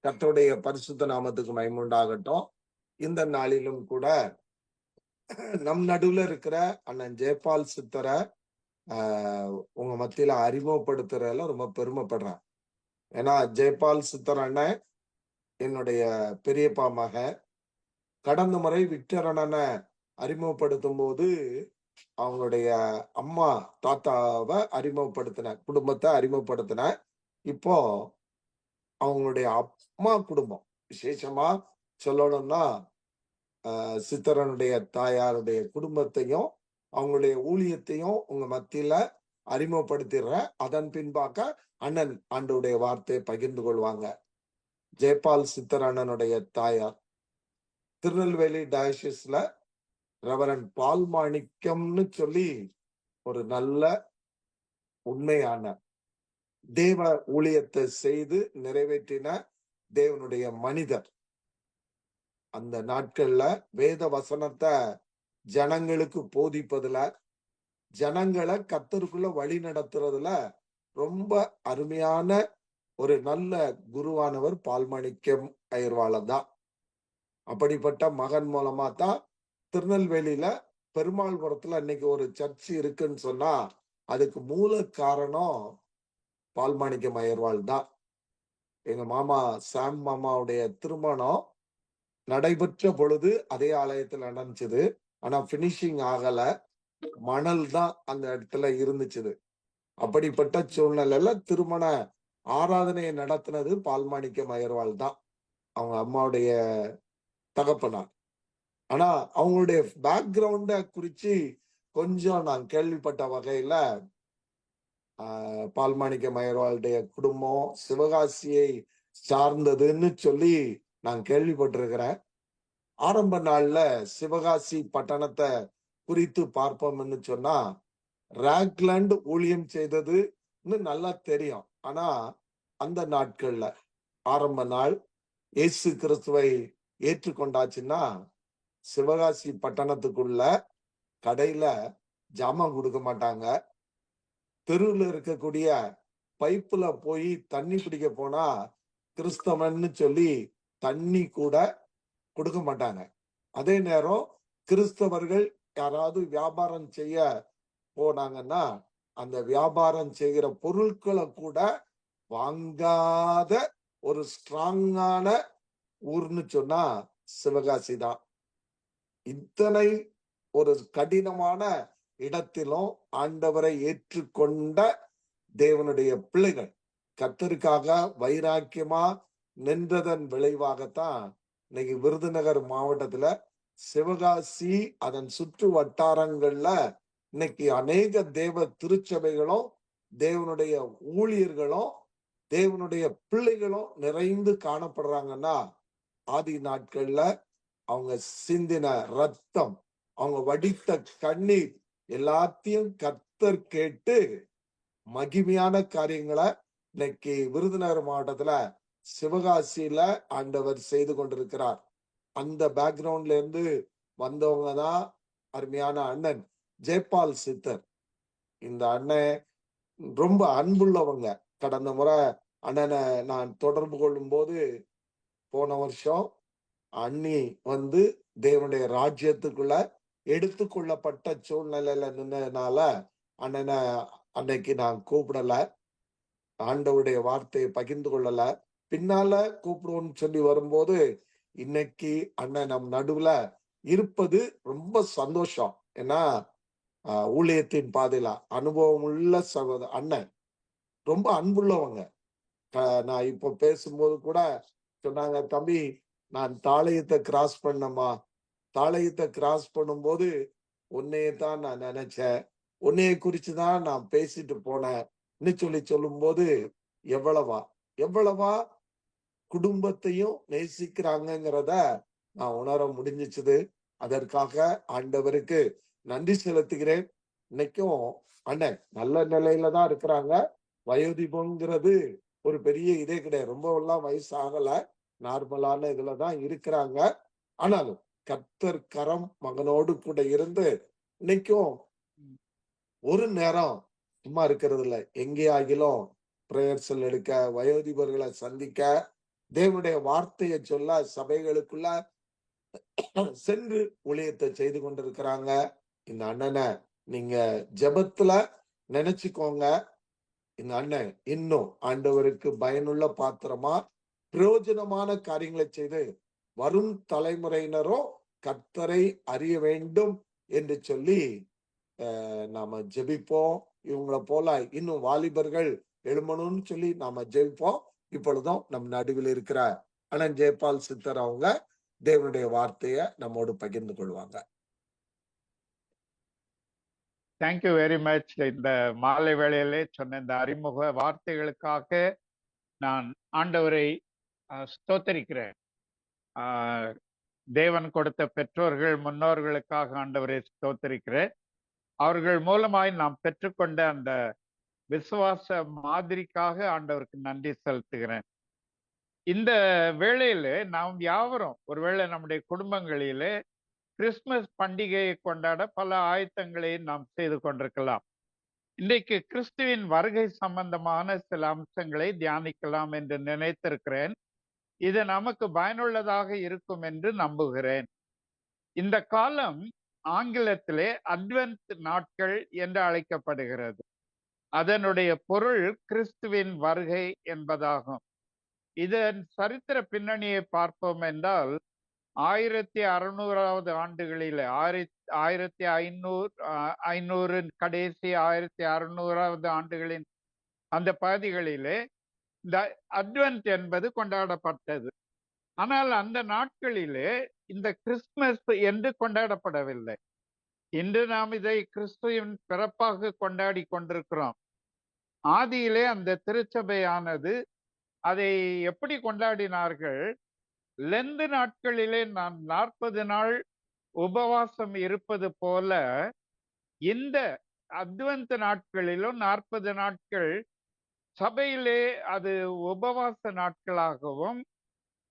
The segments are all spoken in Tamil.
கர்த்தருடைய பரிசுத்த நாமத்துக்கு மகிமை உண்டாகட்டும். இந்த நாளிலும் கூட நம் நடுவுல இருக்கிற அண்ணன் ஜெயபால் சித்தரை உங்க மத்தியில அறிமுகப்படுத்துறதுல ரொம்ப பெருமைப்படுறேன். ஏன்னா ஜெயபால் சித்தர் அண்ணன் என்னுடைய பெரியப்பா மகன். கடந்த முறை விக்டர் அண்ணனை அறிமுகப்படுத்தும் போது அவங்களுடைய அம்மா தாத்தாவை குடும்பத்தை அறிமுகப்படுத்தின. இப்போ அவங்களுடைய அம்மா குடும்பம், விசேஷமா சொல்லணும்னா சித்தரனுடைய தாயாருடைய குடும்பத்தையும் அவங்களுடைய ஊழியத்தையும் உங்க மத்தியில அறிமுகப்படுத்திடுறேன். அதன் பின்பாக அண்ணன் ஆண்டவருடைய வார்த்தையை பகிர்ந்து கொள்வாங்க. ஜெயபால் சித்தர் அண்ணனுடைய தாயார் திருநெல்வேலி டயசிஸ்ல ரெவரண்ட் பால் மாணிக்கம்னு சொல்லி ஒரு நல்ல உண்மையான தேவ ஊழியத்தை செய்து நிறைவேற்றின தேவனுடைய மனிதர். அந்த நாட்கள்ல வேத வசனத்தை ஜனங்களுக்கு போதிப்பதுல, ஜனங்களை கர்த்தருக்குள்ள வழி நடத்துறதுல ரொம்ப அருமையான ஒரு நல்ல குருவானவர் பால்மாணிக்கம் அயர்வாளர் தான். அப்படிப்பட்ட மகன் மூலமா தான் திருநெல்வேலியில பெருமாள்புரத்துல இன்னைக்கு ஒரு சர்ச் இருக்குன்னு சொன்னா அதுக்கு மூல காரணம் பால்மாணிக்கம் அயர்வாள் தான். எங்க மாமா சாம் மாமாவுடைய திருமணம் நடைபெற்ற பொழுது அதே ஆலயத்துல நடந்துச்சுது. ஆனா பினிஷிங் ஆகல, மணல் தான் அந்த இடத்துல இருந்துச்சு. அப்படிப்பட்ட சூழ்நிலையில திருமண ஆராதனையை நடத்தினது பால்மாணிக்கம் அயர்வாள் தான், அவங்க அம்மாவுடைய தகப்பனார். ஆனா அவங்களுடைய பேக்ரவுண்ட குறிச்சு கொஞ்சம் நான் கேள்விப்பட்ட வகையில பால்மாணிக்கம் அயர்வாளுடைய குடும்பம் சிவகாசியை சார்ந்ததுன்னு சொல்லி நான் கேள்விப்பட்டிருக்கிறேன். ஆரம்ப நாள்ல சிவகாசி பட்டணத்தை குறித்து பார்ப்போம்னு சொன்னா ராக்லாண்ட் ஊழியம் செய்ததுன்னு நல்லா தெரியும். ஆனா அந்த நாட்கள்ல ஆரம்ப நாள் இயேசு கிறிஸ்துவை ஏற்றுக்கொண்டாச்சுன்னா சிவகாசி பட்டணத்துக்குள்ள கடையில ஜாமான் கொடுக்க மாட்டாங்க. தெருவில் இருக்கக்கூடிய பைப்புல போய் தண்ணி பிடிக்க போனா கிறிஸ்தவன்னு சொல்லி தண்ணி கூட கொடுக்க மாட்டாங்க. அதே நேரம் கிறிஸ்தவர்கள் யாராவது வியாபாரம் செய்ய போனாங்கன்னா அந்த வியாபாரம் செய்கிற பொருட்களை கூட வாங்காத ஒரு ஸ்ட்ராங்கான ஊர்னு சொன்னா சிவகாசி தான். இத்தனை ஒரு கடினமான இடத்திலும் ஆண்டவரை ஏற்றுக்கொண்ட தேவனுடைய பிள்ளைகள் கர்த்தருக்காக வைராக்கியமா நின்றதன் விளைவாகத்தான் இன்னைக்கு விருதுநகர் மாவட்டத்துல சிவகாசி அதன் சுற்று வட்டாரங்கள்ல இன்னைக்கு அநேக தேவ திருச்சபைகளும் தேவனுடைய ஊழியர்களும் தேவனுடைய பிள்ளைகளும் நிறைந்து காணப்படுறாங்கன்னா ஆதி நாட்கள்ல அவங்க சிந்தின ரத்தம், அவங்க வடித்த கண்ணீர் எல்லாத்தையும் கர்த்தர் கேட்டு மகிமையான காரியங்களை இன்னைக்கு விருதுநகர் மாவட்டத்துல சிவகாசியில ஆண்டவர் செய்து கொண்டிருக்கிறார். அந்த பேக்ரவுண்ட்ல இருந்து வந்தவங்க தான் அருமையான அண்ணன் ஜெயபால் சித்தர். இந்த அண்ணன் ரொம்ப அன்புள்ளவங்க. கடந்த முறை அண்ணனை நான் தொடர்பு கொள்ளும் போது போன வருஷம் அண்ணி வந்து தேவனுடைய ராஜ்யத்துக்குள்ள எடுத்துக்கொள்ளப்பட்ட சூழ்நிலையில நின்றதுனால அண்ணனை அன்னைக்கு நான் கூப்பிடல, ஆண்டவருடைய வார்த்தையை பகிர்ந்து கொள்ளல. பின்னால கூப்பிடுவோம்னு சொல்லி வரும்போது இன்னைக்கு அண்ணன் நம் நடுவுல இருப்பது ரொம்ப சந்தோஷம். ஏன்னா ஊழியத்தின் பாதையில அனுபவம் உள்ள அண்ணன் ரொம்ப அன்புள்ளவங்க. நான் இப்போ பேசும்போது கூட சொன்னாங்க, தம்பி நான் தாளையத்தை கிராஸ் பண்ணமா, தாளையத்தை கிராஸ் பண்ணும்போது உன்னையத்தான் நான் நினைச்சேன், உன்னைய குறிச்சுதான் நான் பேசிட்டு போனேன்னு சொல்லும் போது எவ்வளவா குடும்பத்தையும் நேசிக்கிறாங்கிறத நான் உணர முடிஞ்சிச்சுது. அதற்காக ஆண்டவருக்கு நன்றி செலுத்துகிறேன். இன்னைக்கும் அண்ணன் நல்ல நிலையில தான் இருக்கிறாங்க. வயோதிபங்கிறது ஒரு பெரிய இதே கிடையாது, ரொம்ப எல்லாம் வயசு ஆகல, நார்மலான இதுலதான் இருக்கிறாங்க. ஆனாலும் கர்த்தர் கரம் மகனோடு கூட இருந்து இன்னைக்கும் ஒரு நேரம் சும்மா இருக்கிறது இல்லை. எங்கே ஆகிலும் பிரேயர்ஸல் எடுக்க, வயோதிபர்களை சந்திக்க தேவனுடைய வார்த்தையை சொல்ல சபைகளுக்குள்ள சென்று ஊழியத்தை செய்து கொண்டிருக்கிறாங்க. இந்த அண்ணனை நீங்க ஜெபத்துல நினைச்சுக்கோங்க. இந்த அண்ணன் இன்னும் ஆண்டவருக்கு பயனுள்ள பாத்திரமா பிரயோஜனமான காரியங்களை செய்து வரும் தலைமுறையினரோ கர்த்தரை அறிய வேண்டும் என்று சொல்லி நாம ஜெபிப்போம். இவங்களை போல இன்னும் வாலிபர்கள் எழுமணும்னு சொல்லி நாம ஜெபிப்போம். இப்பொழுதும் நம் நடுவில் இருக்கிற அண்ணன் ஜெயபால் சித்தர் அவங்க தேவனுடைய வார்த்தையை நம்மோடு பகிர்ந்து கொள்வாங்க. Thank you very much. இந்த மாலை வேளையிலே சொன்ன இந்த அறிமுக வார்த்தைகளுக்காக நான் ஆண்டவரை ஸ்தோத்தரிக்கிறேன். தேவன் கொடுத்த பெற்றோர்கள் முன்னோர்களுக்காக ஆண்டவரை ஸ்தோத்தரிக்கிறேன். அவர்கள் மூலமாய் நாம் பெற்றுக்கொண்ட அந்த விசுவாச மாதிரிக்காக ஆண்டவருக்கு நன்றி செலுத்துகிறேன். இந்த வேளையில நாம் யாவரும் ஒருவேளை நம்முடைய குடும்பங்களிலே கிறிஸ்துமஸ் பண்டிகையை கொண்டாட பல ஆயத்தங்களை நாம் செய்து கொண்டிருக்கலாம். இன்றைக்கு கிறிஸ்துவின் வருகை சம்பந்தமான சில அம்சங்களை தியானிக்கலாம் என்று நினைத்திருக்கிறேன். இது நமக்கு பயனுள்ளதாக இருக்கும் என்று நம்புகிறேன். இந்த காலம் ஆங்கிலத்திலே அட்வென்ட் நாட்கள் என்று அழைக்கப்படுகிறது. அதனுடைய பொருள் கிறிஸ்துவின் வருகை என்பதாகும். இதன் சரித்திர பின்னணியை பார்ப்போம் என்றால் 1600வது ஆண்டுகளில் 1500 கடைசி 1600வது ஆண்டுகளின் அந்த பகுதிகளிலே இந்த அட்வென்ட் என்பது கொண்டாடப்பட்டது. ஆனால் அந்த நாட்களிலே இந்த கிறிஸ்துமஸ் என்று கொண்டாடப்படவில்லை. இன்று நாம் இதை கிறிஸ்துவின் பிறப்பாக கொண்டாடி கொண்டிருக்கிறோம். ஆதியிலே அந்த திருச்சபையானது அதை எப்படி கொண்டாடினார்கள்? லெந்து நாட்களிலே நான் 40 நாள் உபவாசம் இருப்பது போல இந்த அட்வென்ட் நாட்களிலும் 40 நாட்கள் சபையிலே அது உபவாச நாட்களாகவும்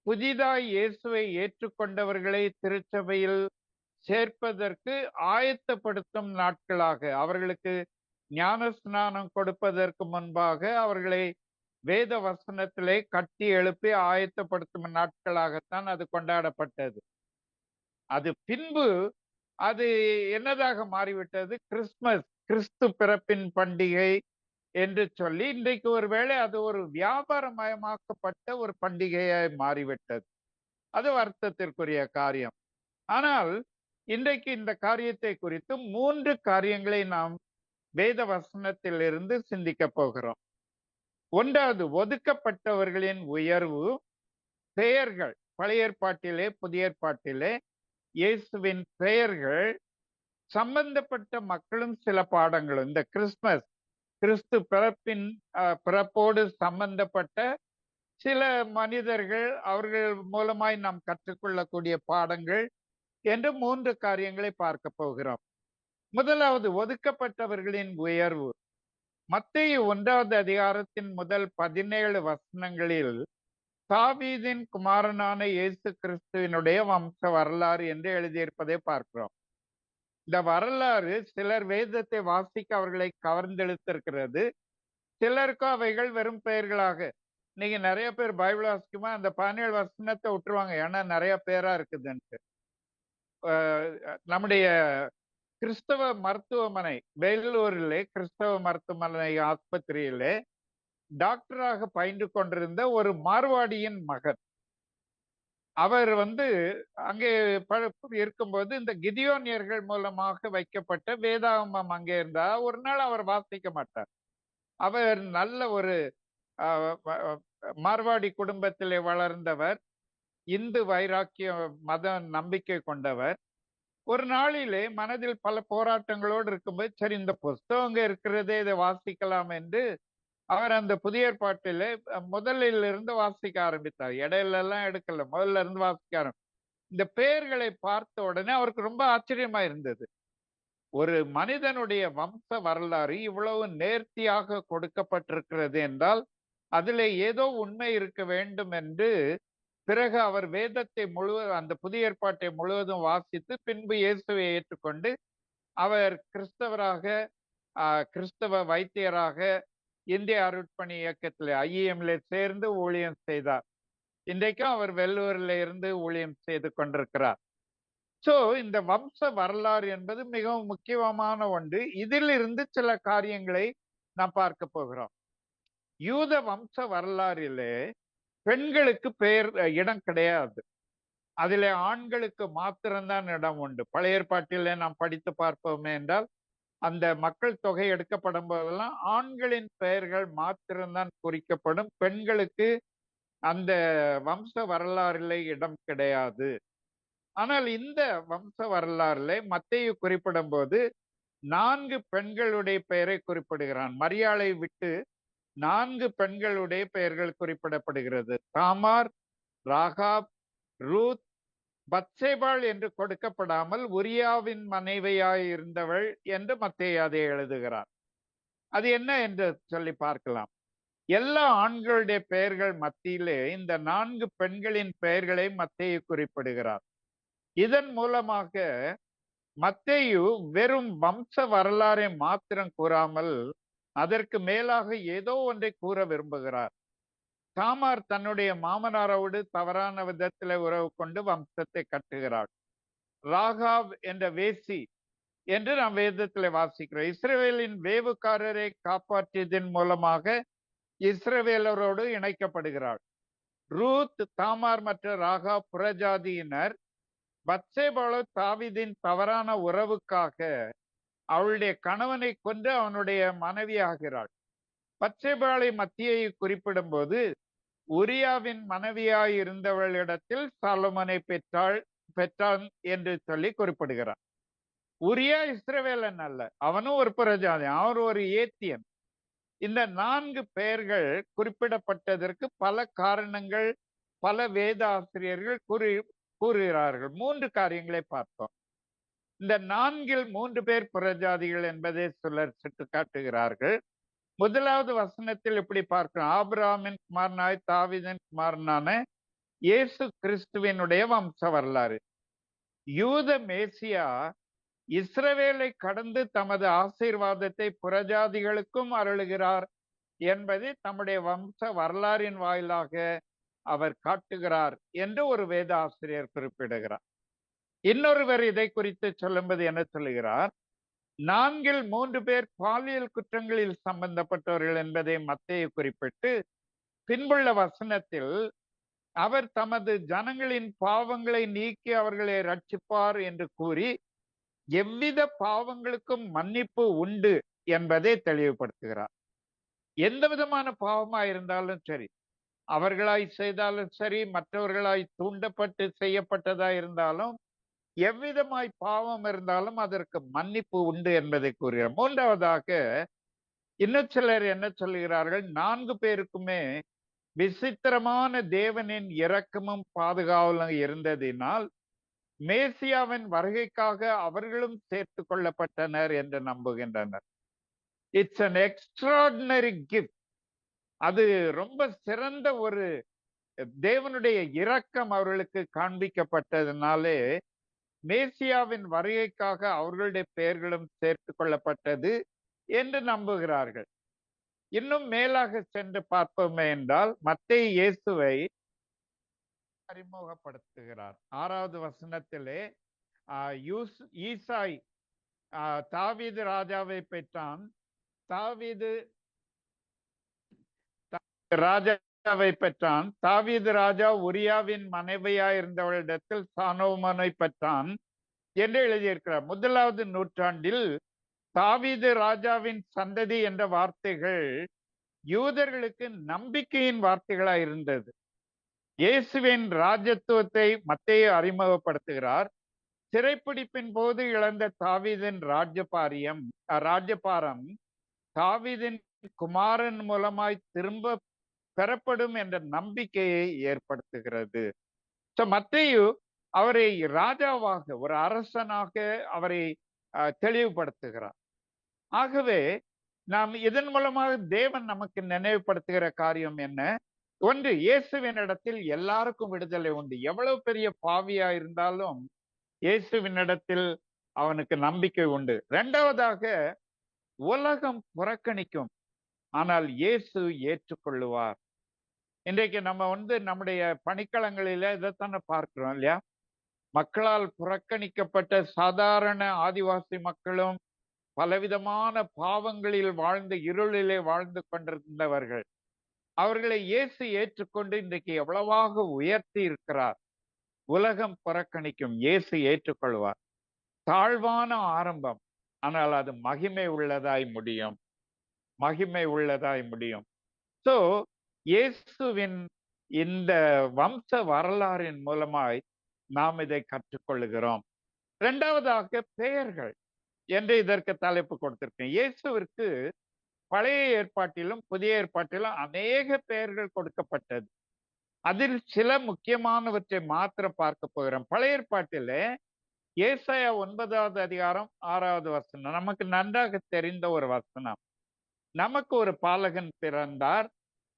புதிதாய் இயேசுவை ஏற்றுக்கொண்டவர்களை திருச்சபையில் சேர்ப்பதற்கு ஆயத்தப்படுத்தும் நாட்களாக, அவர்களுக்கு ஞான ஸ்நானம் கொடுப்பதற்கு முன்பாக அவர்களை வேத வசனத்திலே கட்டி எழுப்பி ஆயத்தப்படுத்தும் நாட்களாகத்தான் அது கொண்டாடப்பட்டது. அது பின்பு அது என்னதாக மாறிவிட்டது? கிறிஸ்துமஸ், கிறிஸ்து பிறப்பின் பண்டிகை என்று சொல்லி இன்றைக்கு ஒருவேளை அது ஒரு வியாபாரமயமாக்கப்பட்ட ஒரு பண்டிகையாய் மாறிவிட்டது. அது வருத்தத்திற்குரிய காரியம். ஆனால் இன்றைக்கு இந்த காரியத்தை குறித்து 3 காரியங்களை நாம் வேத வசனத்திலிருந்து சிந்திக்க போகிறோம். ஒன்றாவது, ஒதுக்கப்பட்டவர்களின் உயர்வு. பெயர்கள் பழைய ஏற்பாட்டிலே புதிய ஏற்பாட்டிலே இயேசுவின் பெயர்கள் சம்பந்தப்பட்ட மக்களும் சில பாடங்களும் இந்த கிறிஸ்துமஸ் கிறிஸ்து பிறப்போடு சம்பந்தப்பட்ட சில மனிதர்கள் அவர்கள் மூலமாய் நாம் கற்றுக்கொள்ளக்கூடிய பாடங்கள் என்று 3 காரியங்களை பார்க்க போகிறோம். முதலாவது, ஒதுக்கப்பட்டவர்களின் உயர்வு. மத்தேயு 1வது அதிகாரத்தின் முதல் 17 வசனங்களில் தாவீதின் குமாரனான இயேசு கிறிஸ்துவினுடைய வம்ச வரலாறு என்று எழுதியிருப்பதை பார்க்கிறோம். இந்த வரலாறு சிலர் வேதத்தை வாசிக்க அவர்களை கவர்ந்தெழுத்திருக்கிறது. சிலருக்கும் அவைகள் வெறும் பெயர்களாக, நீங்க நிறைய பேர் பைபிள் வாசிக்குமா அந்த 17 வசனத்தை விட்டுருவாங்க, ஏன்னா நிறைய பேரா இருக்குதுன்ட்டு. நம்முடைய கிறிஸ்தவ மருத்துவமனை வேலூரிலே கிறிஸ்தவ மருத்துவமனை ஆஸ்பத்திரியிலே டாக்டராக பயின்று கொண்டிருந்த ஒரு மார்வாடியின் மகன், அவர் அங்கே இருக்கும்போது இந்த கிதியோனியர்கள் மூலமாக வைக்கப்பட்ட வேதாகமம் அங்கே இருந்தா ஒரு நாள் அவர் வாசிக்க மாட்டார். அவர் நல்ல ஒரு மார்வாடி குடும்பத்திலே வளர்ந்தவர், இந்து வைராக்கிய மத நம்பிக்கை கொண்டவர். ஒரு நாளிலே மனதில் பல போராட்டங்களோடு இருக்கும்போது சரி இந்த புஸ்தகம் இருக்கிறதே இதை வாசிக்கலாம் என்று அவர் அந்த புதிய ஏற்பாட்டிலே முதலில் இருந்து வாசிக்க ஆரம்பித்தார். இடையில எல்லாம் எடுக்கல, முதல்ல இருந்து வாசிக்க ஆரம்பித்தார். இந்த பெயர்களை பார்த்த உடனே அவருக்கு ரொம்ப ஆச்சரியமா இருந்தது. ஒரு மனிதனுடைய வம்ச வரலாறு இவ்வளவு நேர்த்தியாக கொடுக்கப்பட்டிருக்கிறது என்றால் அதிலே ஏதோ உண்மை இருக்க வேண்டும் என்று பிறகு அவர் வேதத்தை முழுவதும் அந்த புதிய ஏற்பாட்டை முழுவதும் வாசித்து பின்பு இயேசுவை ஏற்றுக்கொண்டு அவர் கிறிஸ்தவராக கிறிஸ்தவ வைத்தியராக இந்திய அருட்பணி இயக்கத்தில் IEMல சேர்ந்து ஊழியம் செய்தார். இன்றைக்கும் அவர் வெள்ளூரில் இருந்து ஊழியம் செய்து கொண்டிருக்கிறார். சோ இந்த வம்ச வரலாறு என்பது மிகவும் முக்கியமான ஒன்று. இதிலிருந்து சில காரியங்களை நாம் பார்க்க போகிறோம். யூத வம்ச வரலாறிலே பெண்களுக்கு இடம் கிடையாது. அதிலே ஆண்களுக்கு மாத்திரம்தான் இடம் உண்டு. பழைய ஏற்பாட்டிலே நாம் படித்து பார்ப்போமே என்றால், அந்த மக்கள் தொகை எடுக்கப்படும் போதெல்லாம் ஆண்களின் பெயர்கள் மாத்திரம்தான் குறிக்கப்படும். பெண்களுக்கு அந்த வம்ச வரலாறிலே இடம் கிடையாது. ஆனால் இந்த வம்ச வரலாறுல மத்தேயு குறிப்பிடும் போது 4 பெண்களுடைய பெயரை குறிப்பிடுகிறான். மரியாளை விட்டு 4 பெண்களுடைய பெயர்கள் குறிப்பிடப்படுகிறது. தாமார், ராகாப், ரூத், பத்சேபாள் என்று கொடுக்கப்படாமல் உரியாவின் மனைவியாய் இருந்தவள் என்று மத்தேயு அதை எழுதுகிறார். அது என்ன என்று சொல்லி பார்க்கலாம். எல்லா ஆண்களுடைய பெயர்கள் மத்தியிலே இந்த 4 பெண்களின் பெயர்களை மத்தேயு குறிப்பிடுகிறார். இதன் மூலமாக மத்தேயு வெறும் வம்ச வரலாறை மாத்திரம் கூறாமல் அதற்கு மேலாக ஏதோ ஒன்றை கூற விரும்புகிறார். தாமார் தன்னுடைய மாமனாரோடு தவறான விதத்தில் உறவு கொண்டு வம்சத்தை கட்டுகிறாள். ராகாப் என்ற வேசி என்று நாம் வேதத்தில் வாசிக்கிறோம். இஸ்ரவேலின் வேவுக்காரரை காப்பாற்றியதன் மூலமாக இஸ்ரவேலரோடு இணைக்கப்படுகிறாள். ரூத், தாமார் மற்றும் ராகாப் புறஜாதியினர். பத்சேபாளோ தாவீதின் தவறான உறவுக்காக அவளுடைய கணவனை கொண்டு அவனுடைய மனைவி ஆகிறாள். பத்சேபாளை மத்தியை குறிப்பிடும் போது உரியாவின் மனைவியாய் இருந்தவளிடத்தில் சாலமோனை பெற்றான் என்று சொல்லி குறிப்பிடுகிறார். உரியா இஸ்ரவேலன் அல்ல, அவனும் ஒரு புறஜாதி, அவர் ஒரு ஏத்தியன். இந்த 4 பெயர்கள் குறிப்பிடப்பட்டதற்கு பல காரணங்கள் பல வேத ஆசிரியர்கள் கூறுகிறார்கள். 3 காரியங்களை பார்த்தோம். இந்த 4 3 பேர் புறஜாதிகள் என்பதை சிலர் சுட்டு காட்டுகிறார்கள். முதலாவது வசனத்தில் இப்படி பார்க்கிறோம். ஆபிரகாமின் குமாரனாய் தாவீதின் குமாரனான இயேசு கிறிஸ்துவினுடைய வம்ச வரலாறு. யூத மேசியா இஸ்ரவேலை கடந்து தமது ஆசீர்வாதத்தை புறஜாதிகளுக்கும் அருளுகிறார் என்பதை தம்முடைய வம்ச வரலாறின் வாயிலாக அவர் காட்டுகிறார் என்று ஒரு வேத ஆசிரியர் குறிப்பிடுகிறார். இன்னொருவர் இதை குறித்து சொல்லும்போது என்ன சொல்லுகிறார்? 4 3 பேர் பாலியல் குற்றங்களில் சம்பந்தப்பட்டவர்கள் என்பதை மத்தேயு குறிப்பிட்டு பின்புள்ள வசனத்தில் அவர் தமது ஜனங்களின் பாவங்களை நீக்கி அவர்களை ரட்சிப்பார் என்று கூறி எவ்வித பாவங்களுக்கும் மன்னிப்பு உண்டு என்பதை தெளிவுபடுத்துகிறார். எந்த விதமான பாவமாயிருந்தாலும் சரி, அவர்களாய் செய்தாலும் சரி, மற்றவர்களாய் தூண்டப்பட்டு செய்யப்பட்டதா இருந்தாலும், எவ்விதமாய் பாவம் இருந்தாலும் அதற்கு மன்னிப்பு உண்டு என்பதை கூறுகிறார். 3வதாக இன்னும் சிலர் என்ன சொல்லுகிறார்கள்? 4 பேருக்குமே விசித்திரமான தேவனின் இரக்கமும் பாதுகாவலும் இருந்ததினால் மேசியாவின் வருகைக்காக அவர்களும் சேர்த்து கொள்ளப்பட்டனர் என்று நம்புகின்றனர். It's an extraordinary gift. அது ரொம்ப சிறந்த ஒரு தேவனுடைய இரக்கம் அவர்களுக்கு காண்பிக்கப்பட்டதுனாலே மேசியாவின் வருகைக்காக அவர்களுடைய பெயர்களும் சேர்த்து கொள்ளப்பட்டது என்று நம்புகிறார்கள். இன்னும் மேலாக சென்று பார்ப்போமே என்றால் மத்தேயு இயேசுவை அறிமுகப்படுத்துகிறார். 6வது வசனத்திலே ஈசாய் தாவீது ராஜாவை பெற்றான். தாவீது ராஜா உரியாவின் மனைவியாய் இருந்தவளிடத்தில் சாலோமோனை பெற்றான் என்று எழுதியிருக்கிறார். 1வது நூற்றாண்டில் தாவீது ராஜாவின் சந்ததி என்ற வார்த்தைகள் யூதர்களுக்கு நம்பிக்கையின் வார்த்தைகளாய் இருந்தது. இயேசுவின் ராஜத்துவத்தை மத்தேயு அறிமுகப்படுத்துகிறார். சிறைப்பிடிப்பின் போது இழந்த தாவீதின் ராஜ்யபாரம் தாவீதின் குமாரன் மூலமாய் திரும்ப பெறப்படும் என்ற நம்பிக்கையை ஏற்படுத்துகிறது. மத்தேயு அவரை ராஜாவாக, ஒரு அரசனாக அவரை தெளிவுபடுத்துகிறார். ஆகவே நாம் இதன் மூலமாக தேவன் நமக்கு நினைவுபடுத்துகிற காரியம் என்ன? ஒன்று, இயேசுவின் இடத்தில் எல்லாருக்கும் விடுதலை உண்டு. எவ்வளவு பெரிய பாவியா இருந்தாலும் இயேசுவின் இடத்தில் அவனுக்கு நம்பிக்கை உண்டு. 2வதாக, உலகம் புறக்கணிக்கும், ஆனால் இயேசு ஏற்றுக்கொள்ளுவார். இன்றைக்கு நம்ம நம்முடைய பணிக்களங்களில இதைத்தானே பார்க்கிறோம் இல்லையா? மக்களால் புறக்கணிக்கப்பட்ட சாதாரண ஆதிவாசி மக்களும் பலவிதமான பாவங்களில் வாழ்ந்து இருளிலே வாழ்ந்து கொண்டிருந்தவர்கள். அவர்களை இயேசு ஏற்றுக்கொண்டு இன்றைக்கு எவ்வளவாக உயர்த்தி இருக்கிறார். உலகம் புறக்கணிக்கும், இயேசு ஏற்றுக்கொள்வார். தாழ்வான ஆரம்பம், ஆனால் அது மகிமை உள்ளதாய் முடியும். மகிமை உள்ளதாய் முடியும். சோ இயேசுவின் இந்த வம்ச வரலாறின் மூலமாய் நாம் இதை கற்றுக்கொள்ளுகிறோம். இரண்டாவதாக பெயர்கள் என்று இதற்கு தலைப்பு கொடுத்திருக்கேன். இயேசுவிற்கு பழைய ஏற்பாட்டிலும் புதிய ஏற்பாட்டிலும் அநேக பெயர்கள் கொடுக்கப்பட்டது. அதில் சில முக்கியமானவற்றை மாத்திரம் பார்க்க போகிறோம். பழைய ஏற்பாட்டிலே ஏசாயா 9வது அதிகாரம் 6வது வசனம் நமக்கு நன்றாக தெரிந்த ஒரு வசனம். நமக்கு ஒரு பாலகன் பிறந்தார்,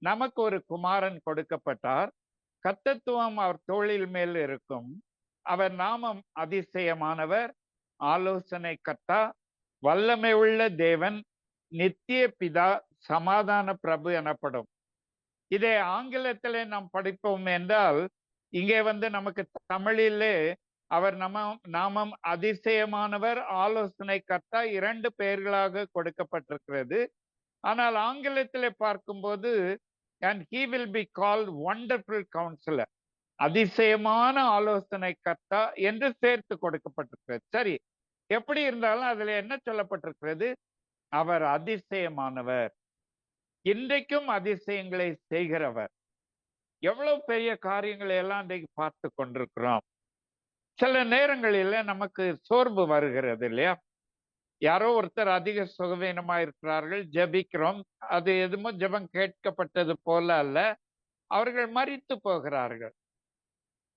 நமக்கு ஒரு குமாரன் கொடுக்கப்பட்டார், கர்த்தத்துவம் அவர் தோளில் மேல் இருக்கும், அவர் நாமம் அதிசயமானவர், ஆலோசனை கர்த்தா, வல்லமை உள்ள தேவன், நித்திய பிதா, சமாதான பிரபு எனப்படும். இதை ஆங்கிலத்திலே நாம் படிப்போம் என்றால், இங்கே நமக்கு தமிழிலே அவர் நாமம் அதிசயமானவர், ஆலோசனை கர்த்தா 2 பெயர்களாக கொடுக்கப்பட்டிருக்கிறது. ஆனால் ஆங்கிலத்திலே பார்க்கும்போது and he will be called wonderful counselor, அதிசயமான ஆலோசனை கர்த்தா என்று சேர்த்து கொடுக்கப்பட்டிருக்கிறது. சரி, எப்படி இருந்தாலும் அதுல என்ன சொல்லப்பட்டிருக்கிறது? அவர் அதிசயமானவர், இன்றைக்கும் அதிசயங்களை செய்கிறவர். எவ்வளவு பெரிய காரியங்களை எல்லாம் இன்றைக்கு பார்த்து கொண்டிருக்கிறோம். சில நேரங்களில நமக்கு சோர்வு வருகிறது இல்லையா? யாரோ ஒருத்தர் அதிக சுகவீனமா இருக்கிறார்கள், ஜெபிக்கிறோம், அது எதுமோ ஜெபம் கேட்கப்பட்டது போல அல்ல, அவர்கள் மரித்து போகிறார்கள்.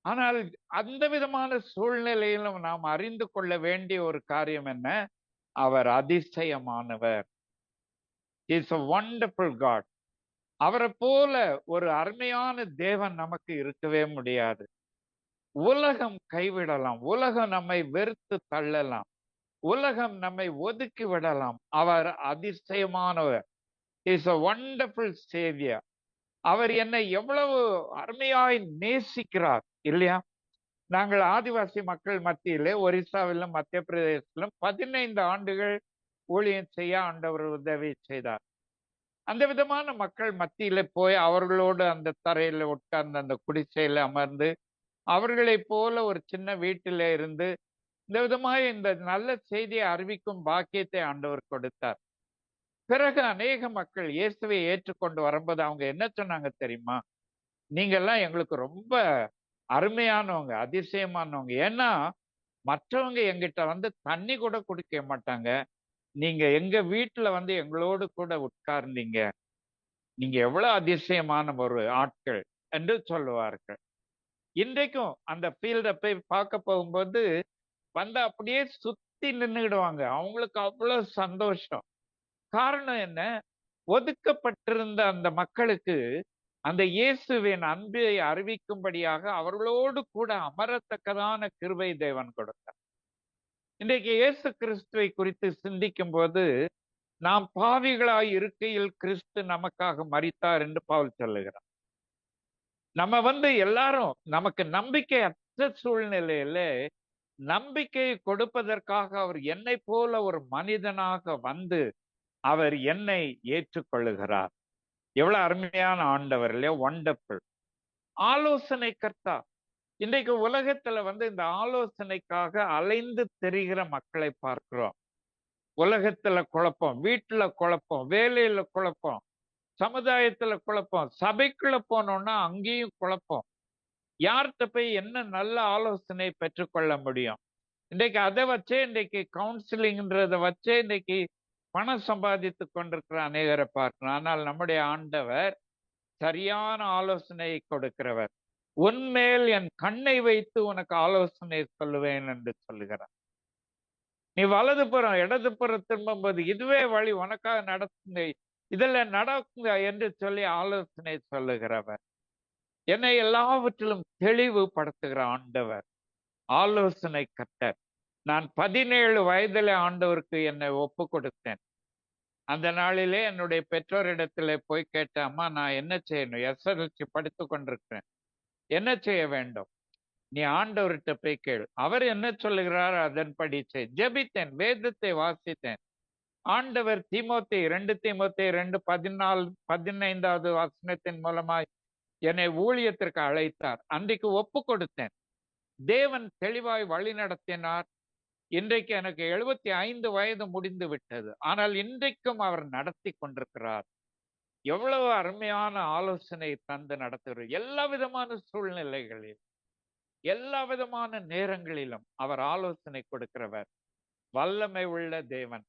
ஆனால் அந்த விதமான சூழ்நிலையிலும் நாம் அறிந்து கொள்ள வேண்டிய ஒரு காரியம் என்ன? அவர் அதிசயமானவர். Is a wonderful God. அவரை போல ஒரு அருமையான தேவன் நமக்கு இருக்கவே முடியாது. உலகம் கைவிடலாம், உலகம் நம்மை வெறுத்து தள்ளலாம், உலகம் நம்மை ஒதுக்கி விடலாம், அவர் அதிசயமானவர். Is a wonderful savior. அவர் என்னை எவ்வளவு அருமையாய் நேசிக்கிறார் இல்லையா? நாங்கள் ஆதிவாசி மக்கள் மத்தியிலே ஒரிசாவிலும் மத்திய பிரதேசத்திலும் 15 ஆண்டுகள் ஊழியம் செய்ய ஆண்டவர் உதவி செய்தார். அந்த விதமான மக்கள் மத்தியில போய் அவர்களோடு அந்த தரையில உட்கார்ந்து அந்த குடிசையில அமர்ந்து அவர்களை போல ஒரு சின்ன வீட்டில இருந்து இந்த விதமாக இந்த நல்ல செய்தியை அறிவிக்கும் பாக்கியத்தை ஆண்டவர் கொடுத்தார். பிறகு அநேக மக்கள் இயேசுவை ஏற்றுக்கொண்டு வரும்போது அவங்க என்ன சொன்னாங்க தெரியுமா? நீங்க எல்லாம் எங்களுக்கு ரொம்ப அருமையானவங்க, அதிசயமானவங்க. ஏன்னா மற்றவங்க எங்கிட்ட தண்ணி கூட குடிக்க மாட்டாங்க, நீங்க எங்க வீட்டுல எங்களோடு கூட உட்கார்ந்தீங்க, நீங்க எவ்வளவு அதிசயமான ஒரு ஆட்கள் என்று சொல்லுவார்கள். இன்றைக்கும் அந்த ஃபீல்ட போய் பார்க்க போகும்போது அப்படியே சுத்தி நின்றுடுவாங்க. அவங்களுக்கு அவ்வளவு சந்தோஷம். காரணம் என்ன? ஒதுக்கப்பட்டிருந்த அந்த மக்களுக்கு அந்த இயேசுவின் அன்பை அறிவிக்கும்படியாக அவர்களோடு கூட அமரத்தக்கதான கிருபை தேவன் கொடுத்தார். இன்றைக்கு இயேசு கிறிஸ்துவை குறித்து சிந்திக்கும் போது நாம் பாவிகளாய் இருக்கையில் கிறிஸ்து நமக்காக மரித்தார் என்று பவுல் சொல்லுகிறார். நம்ம எல்லாரும் நமக்கு நம்பிக்கை அற்ற சூழ்நிலையில நம்பிக்கையை கொடுப்பதற்காக அவர் என்னை போல ஒரு மனிதனாக அவர் என்னை ஏற்றுக்கொள்ளுகிறார். எவ்வளவு அருமையான ஆண்டவர் இல்லையா? வண்டர்ஃபுல். ஆலோசனை கர்த்தா. இன்றைக்கு உலகத்துல இந்த ஆலோசனைக்காக அலைந்து திரிகிற மக்களை பார்க்கிறோம். உலகத்துல குழப்பம், வீட்டுல குழப்பம், வேலையில குழப்பம், சமுதாயத்துல குழப்பம், சபைக்குள்ள போனோம்னா அங்கேயும் குழப்பம். யார்கிட்ட போய் என்ன நல்ல ஆலோசனை பெற்றுக்கொள்ள முடியும்? இன்றைக்கு அதை வச்சே இன்றைக்கு கவுன்சிலிங்ன்றத வச்சே இன்றைக்கு பணம் சம்பாதித்து கொண்டிருக்கிற அநேகரை பார்க்கணும். ஆனால் நம்முடைய ஆண்டவர் சரியான ஆலோசனையை கொடுக்கிறவர். உன்மேல் என் கண்ணை வைத்து உனக்கு ஆலோசனை சொல்லுவேன் என்று சொல்லுகிறார். நீ வலதுபுறம் இடதுபுறம் திரும்பும்போது இதுவே வழி, உனக்காக நடத்துங்க, இதுல நடக்குங்க என்று சொல்லி ஆலோசனை சொல்லுகிறவர். என்னை எல்லாவற்றிலும் தெளிவுபடுத்துகிற ஆண்டவர், ஆலோசனை கர்த்தர். நான் 17 வயதிலே ஆண்டவருக்கு என்னை ஒப்பு கொடுத்தேன். அந்த நாளிலே என்னுடைய பெற்றோரிடத்திலே போய் கேட்டேன், அம்மா நான் என்ன செய்யணும்? எஸ்எஸ்எல்சி படித்துக் கொண்டிருக்கிறேன். என்ன செய்ய வேண்டும்? நீ ஆண்டவர்கிட்ட போய் கேள். அவர் என்ன சொல்லுகிறார் அதன்படி செய். ஜெபித்தேன், வேதத்தை வாசித்தேன். ஆண்டவர் தீமோத்தேயு 2 தீமோத்தேயு 2:14 15வது வசனத்தின் மூலமாய் என்னை ஊழியத்திற்கு அழைத்தார். அன்றைக்கு ஒப்பு கொடுத்தேன். தேவன் தெளிவாய் வழி நடத்தினார். இன்றைக்கு எனக்கு 75 வயது முடிந்து விட்டது. ஆனால் இன்றைக்கும் அவர் நடத்தி கொண்டிருக்கிறார். எவ்வளவு அருமையான ஆலோசனை தந்து நடத்துகிறார். எல்லா விதமான சூழ்நிலைகளில், எல்லா விதமான நேரங்களிலும் அவர் ஆலோசனை கொடுக்கிறவர். வல்லமை உள்ள தேவன்.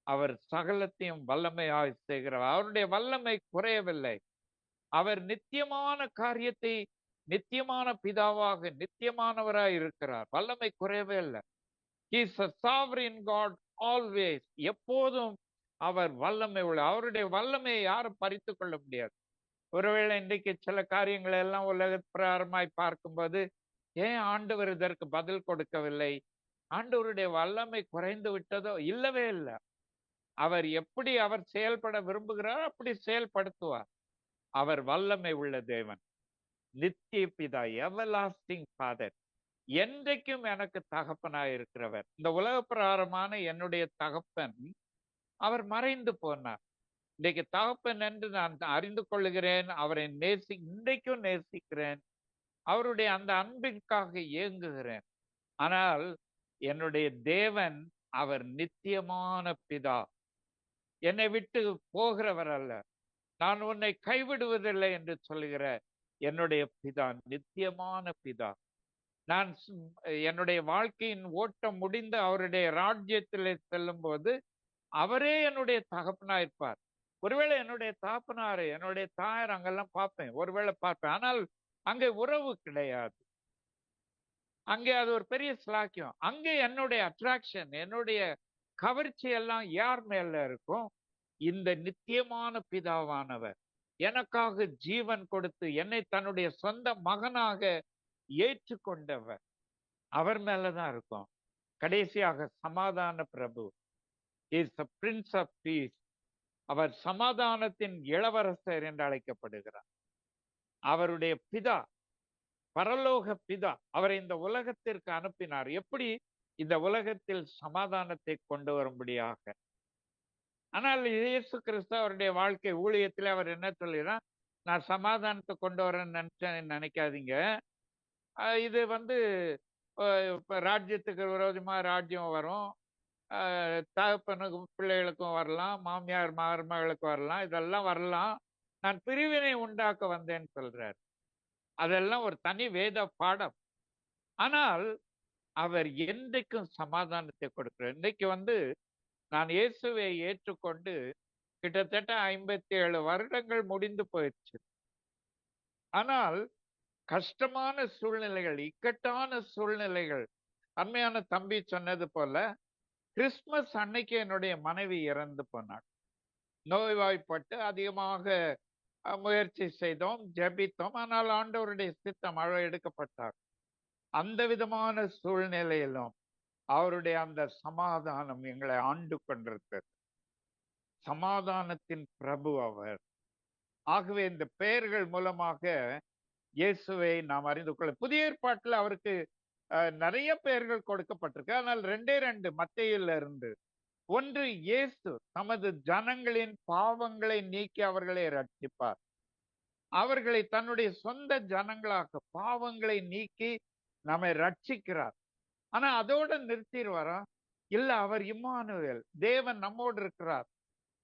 அவர் சகலத்தையும் வல்லமையாய் செய்கிறவர். அவருடைய வல்லமை குறையவில்லை. அவர் நித்தியமான காரியத்தை நித்தியமான பிதாவாக நித்தியமானவராய் இருக்கிறார். வல்லமை குறையவே இல்லை. He is a sovereign God always. எப்போதும் அவர் வல்லமை உள்ள. அவருடைய வல்லமையை யாரும் பறித்து கொள்ள முடியாது. ஒருவேளை இன்றைக்கு சில காரியங்களை எல்லாம் உலக பிரகாரமாய் பார்க்கும்போது, ஏன் ஆண்டவர் இதற்கு பதில் கொடுக்கவில்லை? ஆண்டவருடைய வல்லமை குறைந்து விட்டதோ? இல்லவே இல்லை. அவர் எப்படி அவர் செயல்பட விரும்புகிறார் அப்படி செயல்படுத்துவார். அவர் வல்லமை உள்ள தேவன், நித்திய பிதா, எவர்லாஸ்டிங் ஃபாதர், என்றைக்கும் எனக்கு தகப்பனாய் இருக்கிறவர். இந்த உலக பிரகாரமான என்னுடைய தகப்பன் அவர் மறைந்து போனார். இன்றைக்கு தகப்பன் என்று நான் அறிந்து கொள்ளுகிறேன். அவரை இன்றைக்கும் நேசிக்கிறேன். அவருடைய அந்த அன்பிற்காக ஏங்குகிறேன். ஆனால் என்னுடைய தேவன் அவர் நித்தியமான பிதா. என்னை விட்டு போகிறவர் அல்ல. நான் உன்னை கைவிடுவதில்லை என்று சொல்லுகிற என்னுடைய பிதா, நித்தியமான பிதா. நான் என்னுடைய வாழ்க்கையின் ஓட்டம் முடிந்து அவருடைய ராஜ்யத்திலே செல்லும் போது அவரே என்னுடைய தகப்பனா இருப்பார். ஒருவேளை என்னுடைய தகப்பனாரு, என்னுடைய தாயார் அங்கெல்லாம் பார்ப்பேன், ஒருவேளை பார்ப்பேன். ஆனால் அங்கே உறவு கிடையாது. அங்கே அது ஒரு பெரிய ஸ்லாக்கியம். அங்கே என்னுடைய அட்ராக்ஷன், என்னுடைய கவர்ச்சி எல்லாம் யார் மேல இருக்கும்? இந்த நித்தியமான பிதாவானவர் எனக்காக ஜீவன் கொடுத்து என்னை தன்னுடைய சொந்த மகனாக ஏற்றுக்கொண்டவர், அவர் மேலதான் இருக்கும். கடைசியாக சமாதான பிரபு, is the prince of peace. அவர் சமாதானத்தின் இளவரசர் என்று அழைக்கப்படுகிறார். அவருடைய பிதா, பரலோக பிதா, அவரை இந்த உலகத்திற்கு அனுப்பினார். எப்படி? இந்த உலகத்தில் சமாதானத்தை கொண்டு வரும்படியாக. ஆனால் இயேசு கிறிஸ்து அவருடைய வாழ்க்கை ஊழியத்தில் அவர் என்ன சொல்லுகிறார்? நான் சமாதானத்தை கொண்டு வரேன்னு நினைக்காதீங்க. இது ராஜ்யத்துக்கு விரோதமா ராஜ்யம் வரும். தகப்பனுக்கு பிள்ளைகளுக்கும் வரலாம், மாமியார் மருமகளுக்கு வரலாம், இதெல்லாம் வரலாம். நான் பிரிவினை உண்டாக்க வந்தேன்னு சொல்றார். அதெல்லாம் ஒரு தனி வேத பாடம். ஆனால் அவர் என்றைக்கும் சமாதானத்தை கொடுக்கிறார். இன்னைக்கு நான் இயேசுவை ஏற்றுக்கொண்டு கிட்டத்தட்ட 57 வருடங்கள் முடிந்து போயிடுச்சு. ஆனால் கஷ்டமான சூழ்நிலைகள், இக்கட்டான சூழ்நிலைகள், அருமையான தம்பி சொன்னது போல கிறிஸ்துமஸ் அன்னைக்கு என்னுடைய மனைவி இறந்து போனாள். நோய்வாய்ப்பட்டு அதிகமாக முயற்சி செய்தோம், ஜெபித்தோம். ஆனால் ஆண்டவருடைய சித்தம் எடுக்கப்பட்டார். அந்த விதமான சூழ்நிலையிலும் அவருடைய அந்த சமாதானம் எங்களை ஆண்டு கொண்டிருக்கிறது. சமாதானத்தின் பிரபு அவர். ஆகவே இந்த பெயர்கள் மூலமாக இயேசுவை நாம் அறிந்து கொள்ள. புதிய ஏற்பாட்டில் அவருக்கு நிறைய பெயர்கள் கொடுக்கப்பட்டிருக்கு. ஆனால் 2 மத்தேயுல இருந்து. ஒன்று, இயேசு தமது ஜனங்களின் பாவங்களை நீக்கி அவர்களை ரட்சிப்பார். அவர்களை தன்னுடைய சொந்த ஜனங்களாக பாவங்களை நீக்கி நம்மை ரட்சிக்கிறார். ஆனா அதோட நிறுத்திடுவாரா? இல்ல, அவர் இம்மானுவேல், தேவன் நம்மோடு இருக்கிறார்.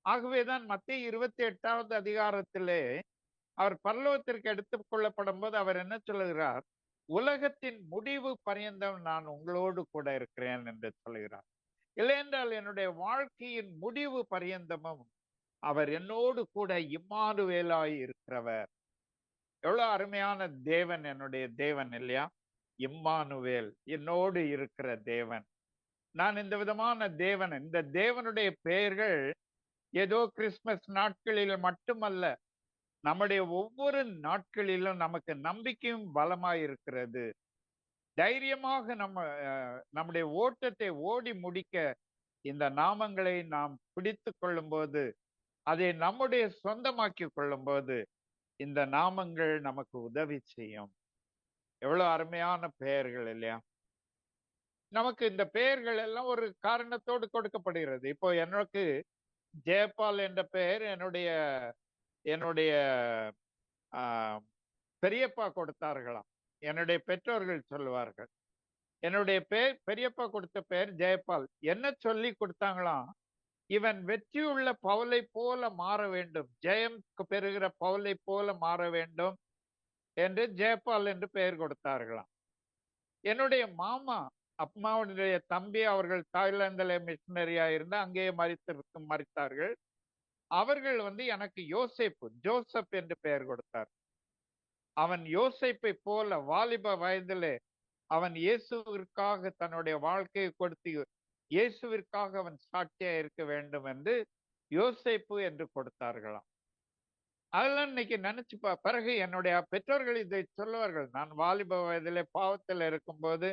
ஆகவேதான் மத்தேயு 28வது அதிகாரத்திலே அவர் பரலோகத்திற்கு எடுத்துக் கொள்ளப்படும் போது அவர் என்ன சொல்லுகிறார்? உலகத்தின் முடிவு பரியந்தம் நான் உங்களோடு கூட இருக்கிறேன் என்று சொல்லுகிறார். இல்லையென்றால் என்னுடைய வாழ்க்கையின் முடிவு பரியந்தமும் அவர் என்னோடு கூட இம்மானுவேலாய் இருக்கிறவர். எவ்வளவு அருமையான தேவன் என்னுடைய தேவன் இல்லையா? இம்மானுவேல், என்னோடு இருக்கிற தேவன். நான் இந்த விதமான தேவன், இந்த தேவனுடைய பெயர்கள் ஏதோ கிறிஸ்துமஸ் நாட்களில் மட்டுமல்ல, நம்முடைய ஒவ்வொரு நாட்களிலும் நமக்கு நம்பிக்கையும் பலமாய் இருக்கிறது. தைரியமாக நம்முடைய ஓட்டத்தை ஓடி முடிக்க இந்த நாமங்களை நாம் பிடித்துக் கொள்ளும்போது, அதை நம்முடைய சொந்தமாக்கிக் கொள்ளும்போது, இந்த நாமங்கள் நமக்கு உதவி செய்யும். எவ்வளவு அருமையான பெயர்கள் இல்லையா? நமக்கு இந்த பெயர்கள் எல்லாம் ஒரு காரணத்தோடு கொடுக்கப்படுகிறது. இப்போ எனக்கு ஜெயபால் என்ற பெயர் என்னுடைய என்னுடைய ஆ, பெரியப்பா கொடுத்தார்களாம். என்னுடைய பெற்றோர்கள் சொல்லுவார்கள். என்னுடைய பெரியப்பா கொடுத்த பெயர் ஜெயபால். என்ன சொல்லி கொடுத்தாங்களாம்? இவன் வெற்றியுள்ள பவுலை போல மாற வேண்டும், ஜெயம் பெறுகிற பவுலை போல மாற வேண்டும் என்று ஜெயபால் என்று பெயர் கொடுத்தார்களாம். என்னுடைய மாமா, அம்மாவுடைய தம்பி, அவர்கள் தாய்லாந்திலே மிஷனரியா இருந்து அங்கேயே மரித்தார்கள். அவர்கள் எனக்கு யோசேப்பு, ஜோசப் என்று பெயர் கொடுத்தார். அவன் யோசேப்பை போல வாலிப வயதிலே அவன் இயேசுவிற்காக தன்னுடைய வாழ்க்கையை கொடுத்து இயேசுவிற்காக அவன் சாட்சியா இருக்க வேண்டும் என்று யோசேப்பு என்று கொடுத்தார்களாம். அதெல்லாம் இன்னைக்கு நினைச்சு பிறகு என்னுடைய பெற்றோர்கள் இதை சொல்லுவார்கள். நான் வாலிப வயதிலே பாவத்தில் இருக்கும்போது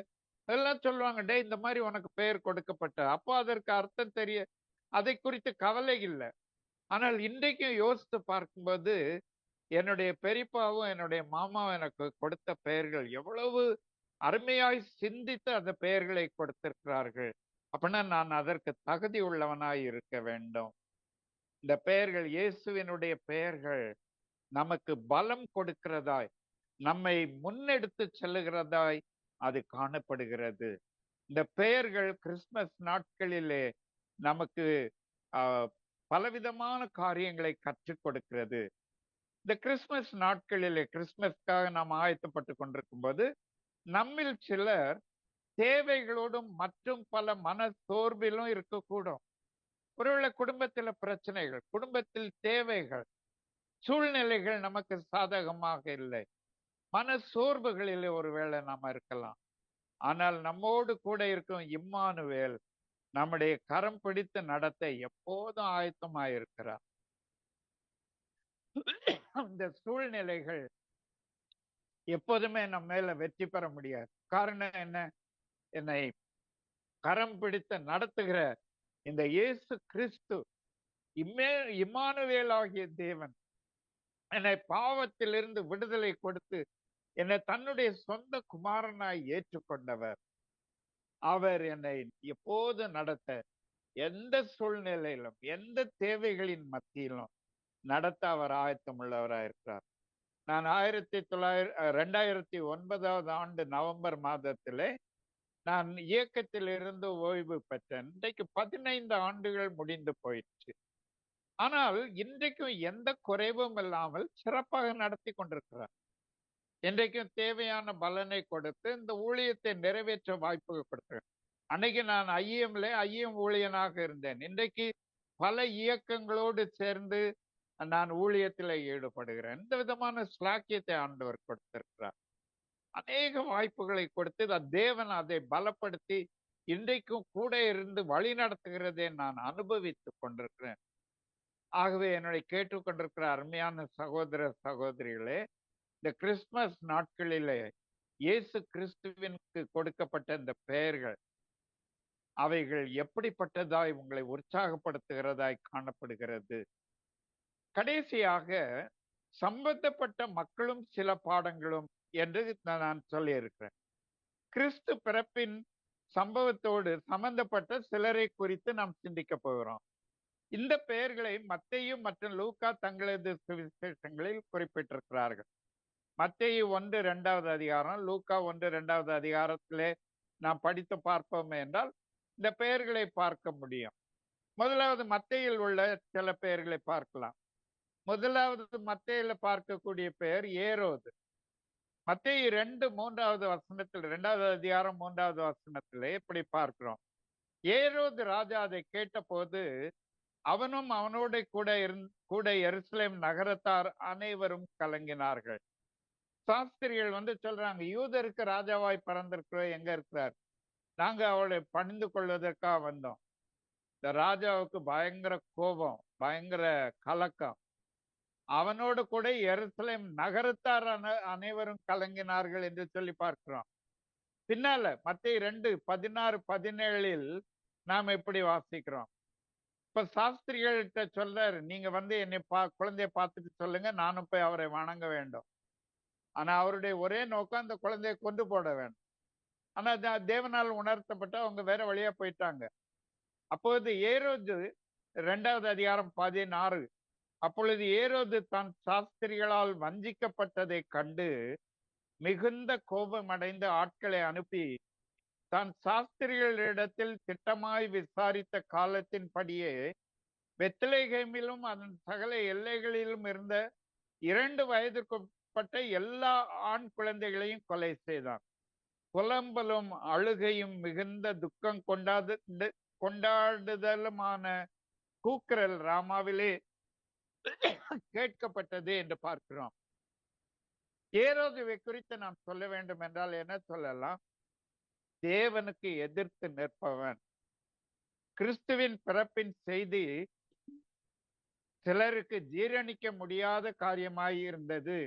அதெல்லாம் சொல்லுவாங்க, டே இந்த மாதிரி உனக்கு பெயர் கொடுக்கப்பட்ட. அப்போ அதற்கு அர்த்தம் தெரிய, அதை குறித்து கவலை இல்லை. ஆனால் இன்றைக்கும் யோசித்து பார்க்கும்போது என்னுடைய பெரியப்பாவும் என்னுடைய மாமாவும் எனக்கு கொடுத்த பெயர்கள் எவ்வளவு அருமையாய் சிந்தித்து அந்த பெயர்களை கொடுத்திருக்கிறார்கள். அப்படின்னா நான் அதற்கு தகுதி உள்ளவனாய் இருக்க வேண்டும். இந்த பெயர்கள், இயேசுவினுடைய பெயர்கள் நமக்கு பலம் கொடுக்கிறதாய், நம்மை முன்னெடுத்து செல்லுகிறதாய் அது காணப்படுகிறது. இந்த பெயர்கள் கிறிஸ்துமஸ் நாட்களிலே நமக்கு பலவிதமான காரியங்களை கற்றுக் கொடுக்கிறது. இந்த கிறிஸ்துமஸ் நாட்களிலே கிறிஸ்துமஸ்க்காக நாம் ஆயத்தப்பட்டு கொண்டிருக்கும் போது நம்மில் சிலர் தேவைகளோடும் மற்றும் பல மன சோர்விலும் இருக்கக்கூடும். ஒருவேளை குடும்பத்தில் பிரச்சனைகள், குடும்பத்தில் தேவைகள், சூழ்நிலைகள் நமக்கு சாதகமாக இல்லை, மன சோர்வுகளிலே ஒருவேளை நாம இருக்கலாம். ஆனால் நம்மோடு கூட இருக்கும் இம்மானுவேல் நம்முடைய கரம் பிடித்து நடத்த எப்போதும் ஆயத்தமாயிருக்கிறார். இந்த சூழ்நிலைகள் எப்போதுமே நம்ம மேல வெற்றி பெற முடியாது. காரணம் என்ன? என்னை கரம் பிடித்து நடத்துகிற இந்த இயேசு கிறிஸ்து, இம்மானுவேல் ஆகிய தேவன் என்னை பாவத்திலிருந்து விடுதலை கொடுத்து என்னை தன்னுடைய சொந்த குமாரனாய் ஏற்றுக்கொண்டவர். அவர் என்னை எப்போது நடத்த, எந்த சூழ்நிலையிலும் எந்த தேவைகளின் மத்தியிலும் நடத்த அவர் ஆயத்தம் உள்ளவராயிருக்கிறார். நான் 2009 ஆண்டு நவம்பர் மாதத்திலே நான் இயக்கத்தில் இருந்து ஓய்வு பெற்றேன். இன்றைக்கு 15 ஆண்டுகள் முடிந்து போயிடுச்சு. ஆனால் இன்றைக்கும் எந்த குறைவும் இல்லாமல் சிறப்பாக நடத்தி கொண்டிருக்கிறார். இன்றைக்கும் தேவையான பலனை கொடுத்து இந்த ஊழியத்தை நிறைவேற்ற வாய்ப்பு கொடுக்கிறேன். அன்னைக்கு நான் ஐஎம் ஊழியனாக இருந்தேன். இன்றைக்கு பல இயக்கங்களோடு சேர்ந்து நான் ஊழியத்தில் ஈடுபடுகிறேன். இந்த விதமான ஸ்லாக்கியத்தை ஆண்டவர் கொடுத்திருக்கிறார். அநேக வாய்ப்புகளை கொடுத்து தேவன் அதை பலப்படுத்தி இன்றைக்கும் கூட இருந்து வழி நடத்துகிறதை நான் அனுபவித்துக் கொண்டிருக்கிறேன். ஆகவே என்னுடைய கேட்டுக்கொண்டிருக்கிற அருமையான சகோதர சகோதரிகளே, இந்த கிறிஸ்துமஸ் நாட்களிலே இயேசு கிறிஸ்துவிற்கு கொடுக்கப்பட்ட இந்த பெயர்கள், அவைகள் எப்படிப்பட்டதாய் உங்களை உற்சாகப்படுத்துகிறதாய் காணப்படுகிறது. கடைசியாக சம்பந்தப்பட்ட மக்களும் சில பாடங்களும் என்று நான் சொல்லி இருக்கிறேன். கிறிஸ்து பிறப்பின் சம்பவத்தோடு சம்பந்தப்பட்ட சிலரை குறித்து நாம் சிந்திக்க போகிறோம். இந்த பெயர்களை மத்தேயு மற்றும் லூக்கா தங்களது சுவிசேஷங்களில் குறிப்பிட்டிருக்கிறார்கள். மத்தேயு 1-2 அதிகாரம், லூக்கா 1-2 அதிகாரத்திலே நாம் படித்து பார்ப்போம் என்றால் இந்த பெயர்களை பார்க்க முடியும். முதலாவது மத்தேயில் உள்ள சில பெயர்களை பார்க்கலாம். முதலாவது மத்தேயில பார்க்கக்கூடிய பெயர் ஏரோது. மத்தேயு 2-3 வசனத்தில், 2வது அதிகாரம் 3வது வசனத்திலே இப்படி பார்க்கிறோம். ஏரோது ராஜா அதை கேட்ட போது அவனும் அவனோட கூட எருசலேம் நகரத்தார் அனைவரும் கலங்கினார்கள். சாஸ்திரிகள் சொல்றாங்க, யூதருக்கு ராஜாவாய் பிறந்திருக்கிற எங்க இருக்கிறார்? நாங்க அவளை பணிந்து கொள்வதற்காக வந்தோம். இந்த ராஜாவுக்கு பயங்கர கோபம், பயங்கர கலக்கம். அவனோடு கூட எருசலேம் நகரத்தார் அனைவரும் கலங்கினார்கள் என்று சொல்லி பார்க்கிறோம். பின்னால மத்தேயு 2:16-17 நாம எப்படி வாசிக்கிறோம்? இப்ப சாஸ்திரிகள்கிட்ட சொல்றாரு, நீங்க வந்து என்னை குழந்தைய பார்த்துட்டு சொல்லுங்க, நானும் போய் அவரை வணங்க வேண்டும். ஆனா அவருடைய ஒரே நோக்கம் அந்த குழந்தையை கொண்டு போட வேண்டும். ஆனா தேவனால் உணர்த்தப்பட்டு அவங்க வேற வழியா போயிட்டாங்க. அப்போது ஏரோது 2வது அதிகாரம் 16, அப்பொழுது ஏரோது தான் சாஸ்திரிகளால் வஞ்சிக்கப்பட்டதை கண்டு மிகுந்த கோபமடைந்து ஆட்களை அனுப்பி தான் சாஸ்திரிகளிடத்தில் திட்டமாய் விசாரித்த காலத்தின்படியே பெத்லெகேமிலும் அதன் சகல எல்லைகளிலும் இருந்த 2 வயதிற்குட்பட்ட எல்லா ஆண் குழந்தைகளையும் கொலை செய்தான். புலம்பலும் அழுகையும் மிகுந்த துக்கம் கொண்டாடுதலுமான கூக்குரல் ராமாவிலே கேட்கப்பட்டது என்று பார்க்கிறோம். ஏரோதுவை குறித்து நாம் சொல்ல வேண்டும் என்றால் என்ன சொல்லலாம்? தேவனுக்கு எதிர்த்து நிற்பவன். கிறிஸ்துவின் பிறப்பின் செய்தி சிலருக்கு ஜீரணிக்க முடியாத காரியமாய் இருந்தது.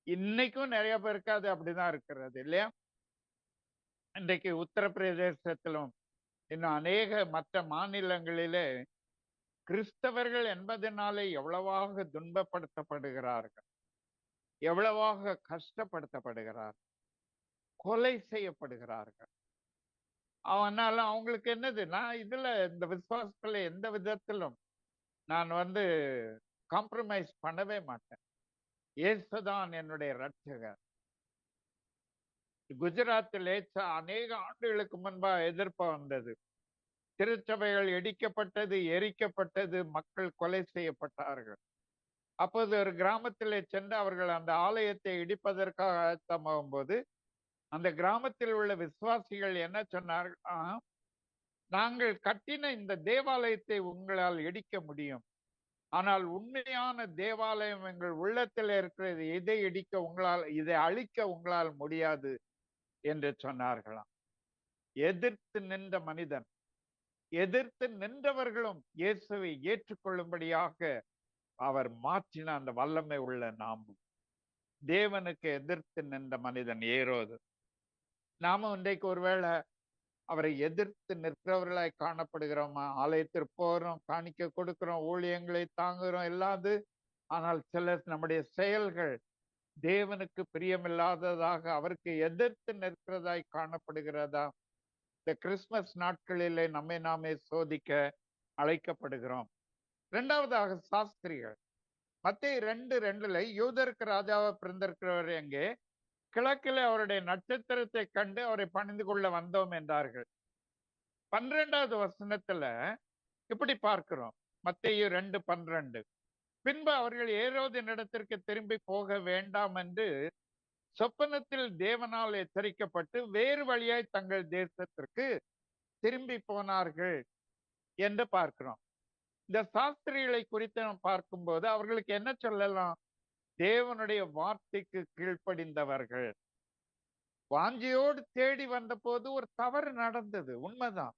இன்னைக்கும் நிறைய பேருக்கு அது அப்படிதான் இருக்கிறது இல்லையா? இன்றைக்கு உத்தரப்பிரதேசத்திலும் இன்னும் அநேக மற்ற மாநிலங்களிலே கிறிஸ்தவர்கள் என்பதனாலே எவ்வளவாக துன்பப்படுத்தப்படுகிறார்கள், எவ்வளவாக கஷ்டப்படுத்தப்படுகிறார்கள், கொலை செய்யப்படுகிறார்கள். அவனால அவங்களுக்கு என்னது, நான் இதுல இந்த விசுவாசத்துல எந்த விதத்திலும் நான் வந்து காம்ப்ரமைஸ் பண்ணவே மாட்டேன். இயேசுதான் என்னுடைய ரட்சகர். குஜராத்திலே அநேக ஆண்டுகளுக்கு முன்பா எதிர்ப்பு வந்தது. திருச்சபைகள் இடிக்கப்பட்டது, எரிக்கப்பட்டது, மக்கள் கொலை செய்யப்பட்டார்கள். அப்போது ஒரு கிராமத்திலே சென்று அவர்கள் அந்த ஆலயத்தை இடிப்பதற்காக ஆயத்தமாகும் போது அந்த கிராமத்தில் உள்ள விசுவாசிகள் என்ன சொன்னார்கள்? நாங்கள் கட்டின இந்த தேவாலயத்தை உங்களால் இடிக்க முடியும், ஆனால் உண்மையான தேவாலயம் எங்கள் உள்ளத்தில் இருக்கிறது, இதை அழிக்க உங்களால் முடியாது என்று சொன்னார்களாம். எதிர்த்து நின்ற மனிதன், எதிர்த்து நின்றவர்களும் இயேசுவை ஏற்றுக்கொள்ளும்படியாக அவர் மாற்றின அந்த வல்லமை உள்ள நாமும். தேவனுக்கு எதிர்த்து நின்ற மனிதன் ஏரோது. நாம இன்றைக்கு ஒருவேளை அவரை எதிர்த்து நிற்கிறவர்களாய் காணப்படுகிறோமா? ஆலயத்திற்கு போறோம், காணிக்க கொடுக்கிறோம், ஊழியங்களை தாங்குகிறோம் எல்லாது. ஆனால் சில நம்முடைய செயல்கள் தேவனுக்கு பிரியமில்லாததாக, அவருக்கு எதிர்த்து நிற்கிறதாய் காணப்படுகிறதா? இந்த கிறிஸ்துமஸ் நாட்களிலே நம்மை நாமே சோதிக்க அழைக்கப்படுகிறோம். 2வதாக சாஸ்திரிகள். மத்தேயு 2:2 யூதருக்கு ராஜாவா பிறந்திருக்கிறவர் எங்கே? கிழக்கிலே அவருடைய நட்சத்திரத்தை கண்டு அவரை பணிந்து கொள்ள வந்தோம் என்றார்கள். 12வது வசனத்துல இப்படி பார்க்கிறோம். மத்தேயு 2:12 பின்பு அவர்கள் ஏரோதின் இடத்திற்கு திரும்பி போக வேண்டாம் என்று சொப்பனத்தில் தேவனால் எச்சரிக்கப்பட்டு வேறு வழியாய் தங்கள் தேசத்திற்கு திரும்பி போனார்கள் என்று பார்க்கிறோம். இந்த சாஸ்திரிகளை குறித்து நாம் பார்க்கும்போது அவர்களுக்கு என்ன சொல்லலாம்? தேவனுடைய வார்த்தைக்கு கீழ்ப்படிந்தவர்கள். வாஞ்சியோடு தேடி வந்த போது ஒரு தவறு நடந்தது, உண்மைதான்.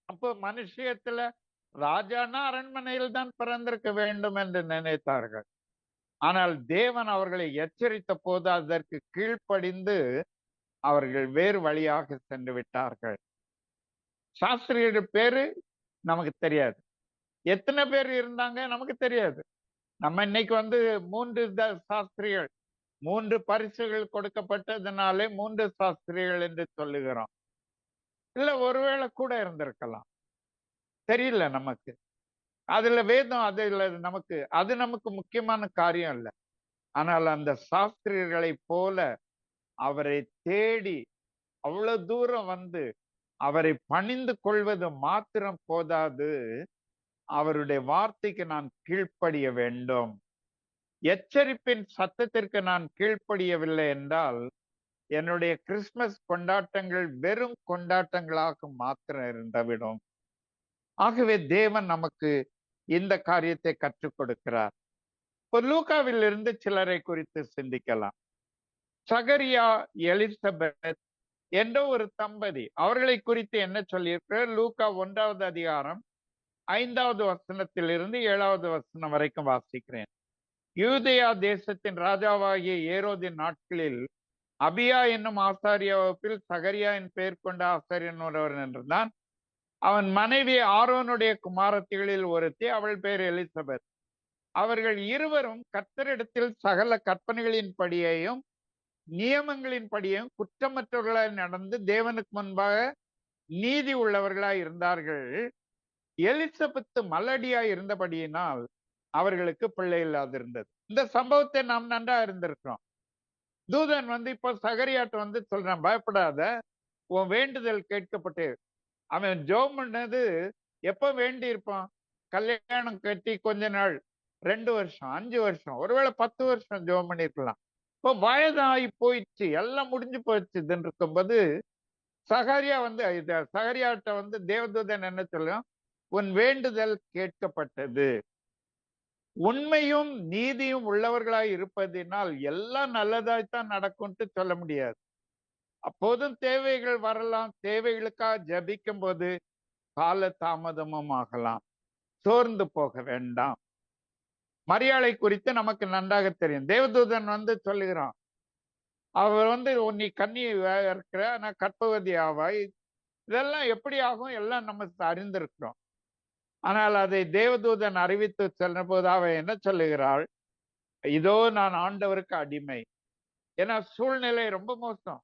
அப்போ மனுஷியத்துல ராஜானா அரண்மனையில் தான் பிறந்திருக்க வேண்டும் என்று நினைத்தார்கள். ஆனால் தேவன் அவர்களை எச்சரித்த போது அதற்கு கீழ்ப்படிந்து அவர்கள் வேறு வழியாக சென்று விட்டார்கள். சாஸ்திரியோட பேரு நமக்கு தெரியாது, எத்தனை பேர் இருந்தாங்க நமக்கு தெரியாது. நம்ம இன்னைக்கு 3 சாஸ்திரிகள், 3 பரிசுகள் கொடுக்கப்பட்டதுனாலே 3 சாஸ்திரிகள் என்று சொல்லுகிறோம். இல்ல ஒருவேளை கூட இருந்திருக்கலாம், தெரியல நமக்கு. அதுல வேதம் அது நமக்கு முக்கியமான காரியம் இல்லை. ஆனால் அந்த சாஸ்திரிகளை போல அவரை தேடி அவ்வளவு தூரம் வந்து அவரை பணிந்து கொள்வது மாத்திரம் போதாது, அவருடைய வார்த்தைக்கு நான் கீழ்ப்படிய வேண்டும். எச்சரிப்பின் சத்தத்திற்கு நான் கீழ்ப்படியவில்லை என்றால் என்னுடைய கிறிஸ்துமஸ் கொண்டாட்டங்கள் வெறும் கொண்டாட்டங்களாக மாத்திரம் இருந்துவிடும். ஆகவே தேவன் நமக்கு இந்த காரியத்தை கற்றுக் கொடுக்கிறார். லூக்காவில் இருந்து சிலரை குறித்து சிந்திக்கலாம். சகரியா, எலிசபெத் என்ற ஒரு தம்பதி, அவர்களை குறித்து என்ன சொல்லியிருக்கிறார்? லூக்கா 1வது அதிகாரம் 5வது வசனத்திலிருந்து 7வது வசனம் வரைக்கும் வாசிக்கிறேன். யூதேயா தேசத்தின் ராஜாவாகிய ஏரோதின் நாட்களில் அபியா என்னும் ஆசாரிய வகுப்பில் சகரியா என் பெயர் கொண்ட ஆசாரியன் ஒருவர் என்றுதான். அவன் மனைவி ஆரோனுடைய குமாரத்திகளில் ஒருத்தி, அவள் பேர் எலிசபெத். அவர்கள் இருவரும் கர்த்தரிடத்தில் சகல கற்பனைகளின்படியையும் நியமங்களின்படியும் குற்றமற்றவர்களாய் நடந்து தேவனுக்கு முன்பாக நீதி உள்ளவர்களாய் இருந்தார்கள். எலிசபெத் மலடியாய் இருந்தபடியினால் அவர்களுக்கு பிள்ளை இல்லாதிருந்தது. இந்த சம்பவத்தை நாம் நன்றா இருந்திருக்கிறோம். தூதன் இப்போ சகரியாட்ட சொல்றான், பயப்படாத, உன் வேண்டுதல் கேட்கப்பட்டு. அவன் ஜெபம் பண்ணது எப்ப வேண்டி இருப்பான்? கல்யாணம் கட்டி கொஞ்ச நாள், 2 வருஷம், 5 வருஷம், ஒருவேளை 10 வருஷம் ஜெபம் பண்ணிருக்கலாம். இப்போ வயதாகி போயிடுச்சு, எல்லாம் முடிஞ்சு போயிடுச்சுன்னு இருக்கும்போது சகரியாட்ட தேவதூதன் என்ன சொல்லும்? உன் வேண்டுதல் கேட்கப்பட்டது. உண்மையும் நீதியும் உள்ளவர்களாய் இருப்பதினால் எல்லாம் நல்லதாய்த்தான் நடக்கும்ட்டு சொல்ல முடியாது. அப்போதும் தேவைகள் வரலாம். தேவைகளுக்காக ஜபிக்கும் போது கால தாமதமும் ஆகலாம். சோர்ந்து போக வேண்டாம். மரியாதை குறித்து நமக்கு நன்றாக தெரியும். தேவதூதன் சொல்லுகிறான், அவர் நீ கன்னி இருக்கிற, நான் கற்பவதி ஆவாய். இதெல்லாம் எப்படி ஆகும் எல்லாம் நம்ம அறிந்திருக்கிறோம். ஆனால் அதை தேவதூதன் அறிவித்து சென்ற போது அவ என்ன சொல்லுகிறாள்? இதோ நான் ஆண்டவருக்கு அடிமை. ஏன்னா சூழ்நிலை ரொம்ப மோசம்.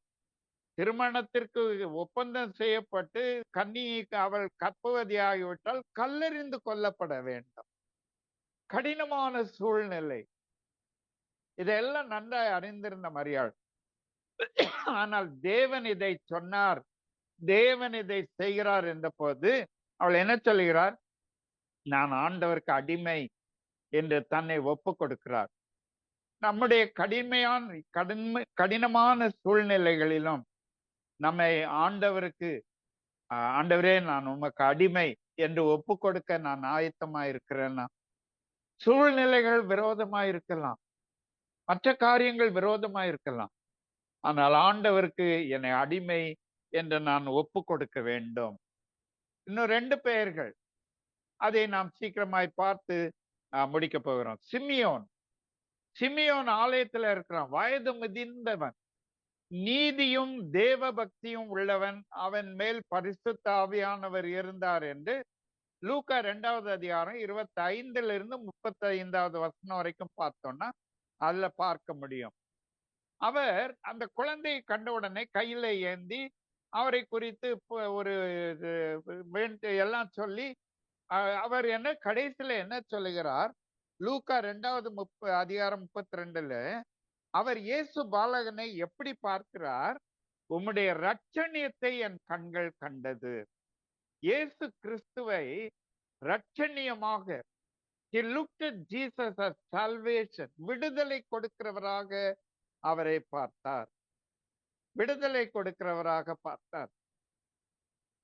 திருமணத்திற்கு ஒப்பந்தம் செய்யப்பட்டு கன்னிக்கு அவள் கற்பவதி ஆகிவிட்டால் கல்லெறிந்து கொல்லப்பட வேண்டும். கடினமான சூழ்நிலை. இதெல்லாம் நன்றாய் அறிந்திருந்த மரியாள். ஆனால் தேவன் இதை சொன்னார், தேவன் இதை செய்கிறார் என்ற போது அவள் என்ன சொல்கிறார்? நான் ஆண்டவருக்கு அடிமை என்று தன்னை ஒப்பு கொடுக்கிறார். நம்முடைய கடினமான சூழ்நிலைகளிலும் நம்மை ஆண்டவருக்கு, ஆண்டவரே நான் உமக்கு அடிமை என்று ஒப்பு கொடுக்க நான் ஆயத்தமா இருக்கிறேன்னா, சூழ்நிலைகள் விரோதமா இருக்கலாம், மற்ற காரியங்கள் விரோதமா இருக்கலாம், ஆனால் ஆண்டவருக்கு என்னை அடிமை என்று நான் ஒப்பு கொடுக்க வேண்டும். இன்னும் 2 பெயர்கள், அதை நாம் சீக்கிரமாய் பார்த்து முடிக்க போகிறோம். சிமியோன் ஆலயத்துல இருக்கிறான், வயது முதிர்ந்தவன், நீதியும் தேவ பக்தியும் உள்ளவன், அவன் மேல் பரிசுத்த ஆவியானவர் இருந்தார் என்று லூக்கா 2வது அதிகாரம் 25 35 வசனம் வரைக்கும் பார்த்தோம்னா அதுல பார்க்க முடியும். அவர் அந்த குழந்தையை கண்டவுடனே கையில ஏந்தி அவரை குறித்து ஒரு எல்லாம் சொல்லி அவர் என்ன கடைசியில என்ன சொல்லுகிறார்? லூக்கா 2வது அதிகாரம் 32 அவர் இயேசு பாலகனை எப்படி பார்க்கிறார்? உம்முடைய இரட்சணியத்தை என் கண்கள் கண்டது. இயேசு கிறிஸ்துவை இரட்சணியமாக, he looked at Jesus as salvation, விடுதலை கொடுக்கிறவராக அவரை பார்த்தார். விடுதலை கொடுக்கிறவராக பார்த்தார்.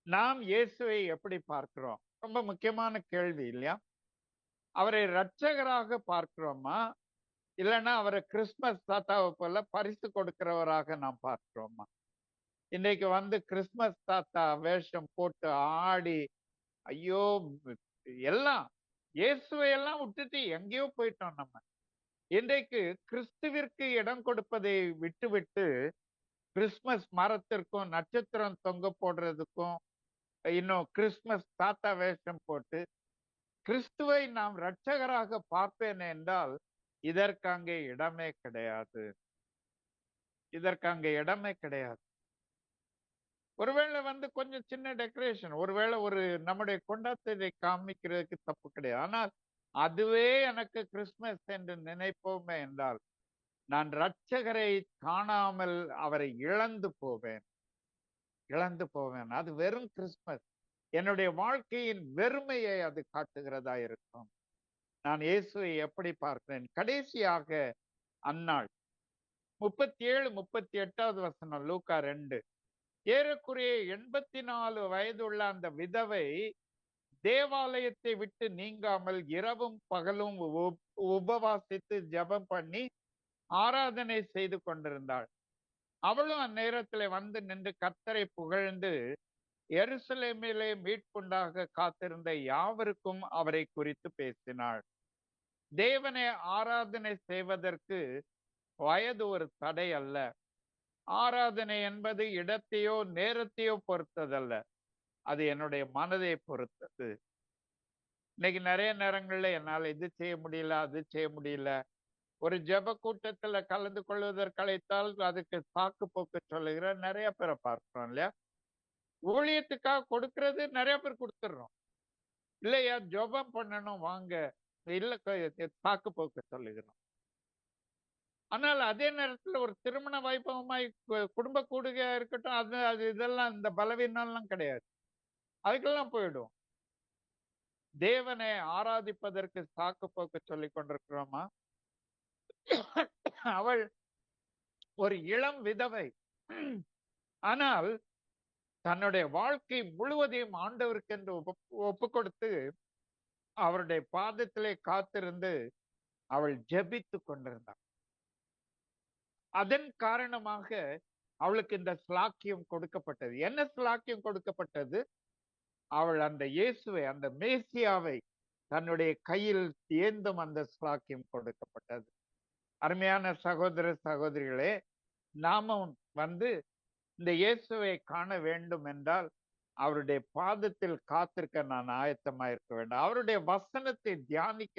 நாம் இயேசுவை எப்படி பார்க்கிறோம்? ரொம்ப முக்கியமான கேள்வி இல்லையா? அவரை இரட்சகராக பார்க்கிறோமா, இல்லைன்னா அவரை கிறிஸ்துமஸ் தாத்தாவை போல பரிசு கொடுக்கிறவராக நாம் பார்க்கிறோமா? இன்னைக்கு கிறிஸ்துமஸ் தாத்தா வேஷம் போட்டு ஆடி, ஐயோ எல்லாம் இயேசுவை எல்லாம் விட்டுட்டு எங்கேயோ போயிட்டோம் நம்ம. இன்றைக்கு கிறிஸ்துவிற்கு இடம் கொடுப்பதை விட்டுவிட்டு கிறிஸ்துமஸ் மரத்திற்கும் நட்சத்திரம் தொங்க போடுறதுக்கும் இன்னும் கிறிஸ்துமஸ் தாத்தா வேஷம் போட்டு கிறிஸ்துவை நாம் இரட்சகராக பார்ப்பேன் என்றால் இதற்கு அங்கே இடமே கிடையாது. இதற்கு அங்கே இடமே கிடையாது. ஒருவேளை கொஞ்சம் சின்ன டெக்கரேஷன், ஒருவேளை ஒரு நம்முடைய கொண்டாட்டத்தை காமிக்கிறதுக்கு தப்பு கிடையாது. ஆனால் அதுவே எனக்கு கிறிஸ்துமஸ் என்று நினைப்போமே என்றால் நான் இரட்சகரை காணாமல் அவரை இழந்து போவேன். அது வெறும் கிறிஸ்துமஸ். என்னுடைய வாழ்க்கையின் வெறுமையை அது காட்டுகிறதா இருக்கும். நான் இயேசுவை எப்படி பார்க்கிறேன்? கடைசியாக அந்நாள் 37 38வது வசனம் லூக்கா 2. ஏறக்குறைய 84 வயதுள்ள அந்த விதவை தேவாலயத்தை விட்டு நீங்காமல் இரவும் பகலும் உபவாசித்து ஜெபம் பண்ணி ஆராதனை செய்து கொண்டிருந்தாள். அவளும் அந்நேரத்தில் நின்று கர்த்தரை புகழ்ந்து எருசலேமிலே மீட்புண்டாக காத்திருந்த யாவருக்கும் அவரை குறித்து பேசினாள். தேவனை ஆராதனை செய்வதற்கு வயது ஒரு தடை அல்ல. ஆராதனை என்பது இடத்தையோ நேரத்தையோ பொறுத்ததல்ல, அது என்னுடைய மனதை பொறுத்தது. இன்னைக்கு நிறைய நேரங்கள்ல என்னால இது செய்ய முடியல, அது செய்ய முடியல. ஒரு ஜெப கூட்டத்துல கலந்து கொள்வதற்கு அழைத்தால் அதுக்கு சாக்கு போக்கு சொல்லுகிற நிறைய பேரை பார்க்கிறோம் இல்லையா? ஊழியத்துக்காக கொடுக்கிறது நிறைய பேர் கொடுத்துடுறோம். இல்லையா, ஜெபம் பண்ணணும் வாங்க, இல்ல சாக்கு போக்கு சொல்லுகிறோம். ஆனால் அதே நேரத்துல ஒரு திருமண வைபவமாய் குடும்ப கூடுகையா இருக்கட்டும், அது அது இதெல்லாம் இந்த பலவீனம்லாம் கிடையாது. அதுக்கெல்லாம் போயிடும். தேவனை ஆராதிப்பதற்கு சாக்கு போக்கு சொல்லிக் கொண்டிருக்கிறோமா? அவள் ஒரு இளம் விதவை. ஆனால் தன்னுடைய வாழ்க்கை முழுவதையும் ஆண்டவருக்கு என்று ஒப்பு கொடுத்து அவருடைய பாதத்திலே காத்திருந்து அவள் ஜெபித்து கொண்டிருந்தாள். அதன் காரணமாக அவளுக்கு இந்த ஸ்லாக்கியம் கொடுக்கப்பட்டது. என்ன ஸ்லாக்கியம் கொடுக்கப்பட்டது? அவள் அந்த இயேசுவை, அந்த மேசியாவை தன்னுடைய கையில் ஏந்தும் அந்த ஸ்லாக்கியம் கொடுக்கப்பட்டது. அருமையான சகோதர சகோதரிகளே, நாமும் இந்த இயேசுவை காண வேண்டும் என்றால் அவருடைய பாதத்தில் காத்திருக்க நான் ஆயத்தமா இருக்க வேண்டும். அவருடைய வசனத்தை தியானிக்க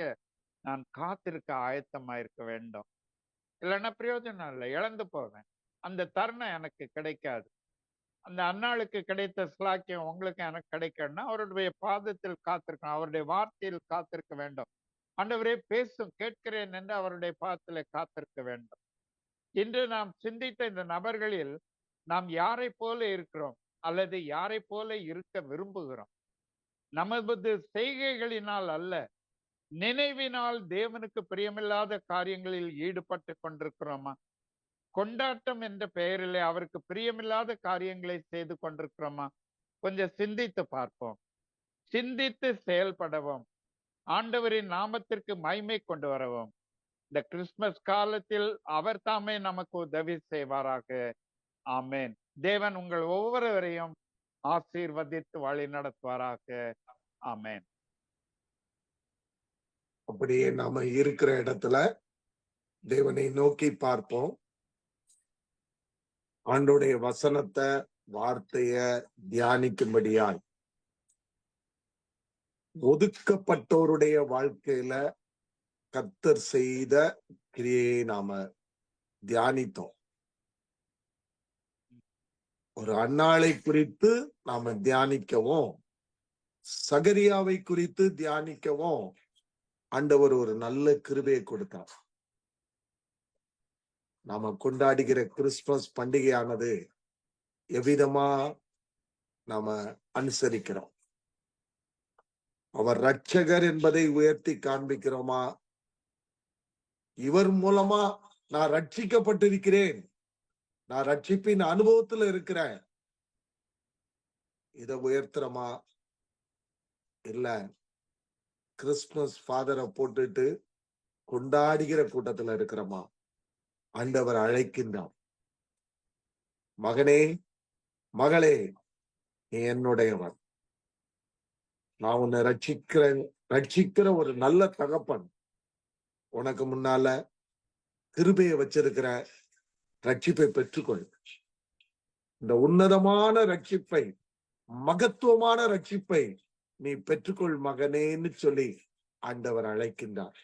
நான் காத்திருக்க ஆயத்தமா இருக்க வேண்டும். இல்லைன்னா பிரயோஜனம் இல்லை, இழந்து போவேன். அந்த தருணம் எனக்கு கிடைக்காது. அந்த அன்னாளுக்கு கிடைத்த ஸ்லாக்கியம் உங்களுக்கு எனக்கு கிடைக்கணும்னா அவருடைய பாதத்தில் காத்திருக்கணும், அவருடைய வார்த்தையில் காத்திருக்க வேண்டும். ஆண்டவரே பேசும், கேட்கிறேன் என்று அவருடைய பாதத்தில் காத்திருக்க வேண்டும். இன்று நாம் சிந்தித்த இந்த நபர்களில் நாம் யாரை போல இருக்கிறோம் அல்லது யாரை போல இருக்க விரும்புகிறோம்? நமது செய்கைகளினால் அல்ல, நினைவினால் தேவனுக்கு பிரியமில்லாத காரியங்களில் ஈடுபட்டு கொண்டிருக்கிறோமா? கொண்டாட்டம் என்ற பெயரிலே அவருக்கு பிரியமில்லாத காரியங்களை செய்து கொண்டிருக்கிறோமா? கொஞ்சம் சிந்தித்து பார்ப்போம். சிந்தித்து செயல்படவும், ஆண்டவரின் நாமத்திற்கு மகிமை கொண்டு வரவும் இந்த கிறிஸ்துமஸ் காலத்தில் அவர் தாமே நமக்கு உதவி செய்வாராக. ஆமென். தேவன் உங்கள் ஒவ்வொருவரையும் ஆசீர்வதித்து வழி நடத்துவாராக. ஆமென். அப்படியே நாம இருக்கிற இடத்துல தேவனை நோக்கி பார்ப்போம். ஆண்டோடைய வசனத்தை, வார்த்தைய தியானிக்கும்படியாய் ஒதுக்கப்பட்டோருடைய வாழ்க்கையில கர்த்தர் செய்த கிரியை நாம தியானித்தோம். ஒரு அன்னாளை குறித்து நாம தியானிக்கவும், சகரியாவை குறித்து தியானிக்கவும் ஆண்டவர் ஒரு நல்ல கிருபையை கொடுத்தார். நாம கொண்டாடுகிற கிறிஸ்துமஸ் பண்டிகையானது எவ்விதமா நாம அனுசரிக்கிறோம்? அவர் ரட்சகர் என்பதை உயர்த்தி காண்பிக்கிறோமா? இவர் மூலமா நான் ரட்சிக்கப்பட்டிருக்கிறேன், நான் ரட்சிப்பின் அனுபவத்துல இருக்கிறேன், இதை உயர்த்துறோமா? இல்ல கிறிஸ்துமஸ் ஃபாதரை போட்டுட்டு கொண்டாடுகிற கூட்டத்துல இருக்கிறோமா? ஆண்டவர் அழைக்கின்றார், மகனே மகளே நீ என்னுடையவன், நான் உன்னை ரட்சிக்கிற ஒரு நல்ல தகப்பன், உனக்கு முன்னால கிருபையை வச்சிருக்கிற, ரட்சிப்பை பெற்றுக்கொள். இந்த உன்னதமான ரட்சிப்பை, மகத்துவமான ரட்சிப்பை நீ பெற்றுக்கொள் மகனேன்னு சொல்லி ஆண்டவர் அழைக்கின்றார்.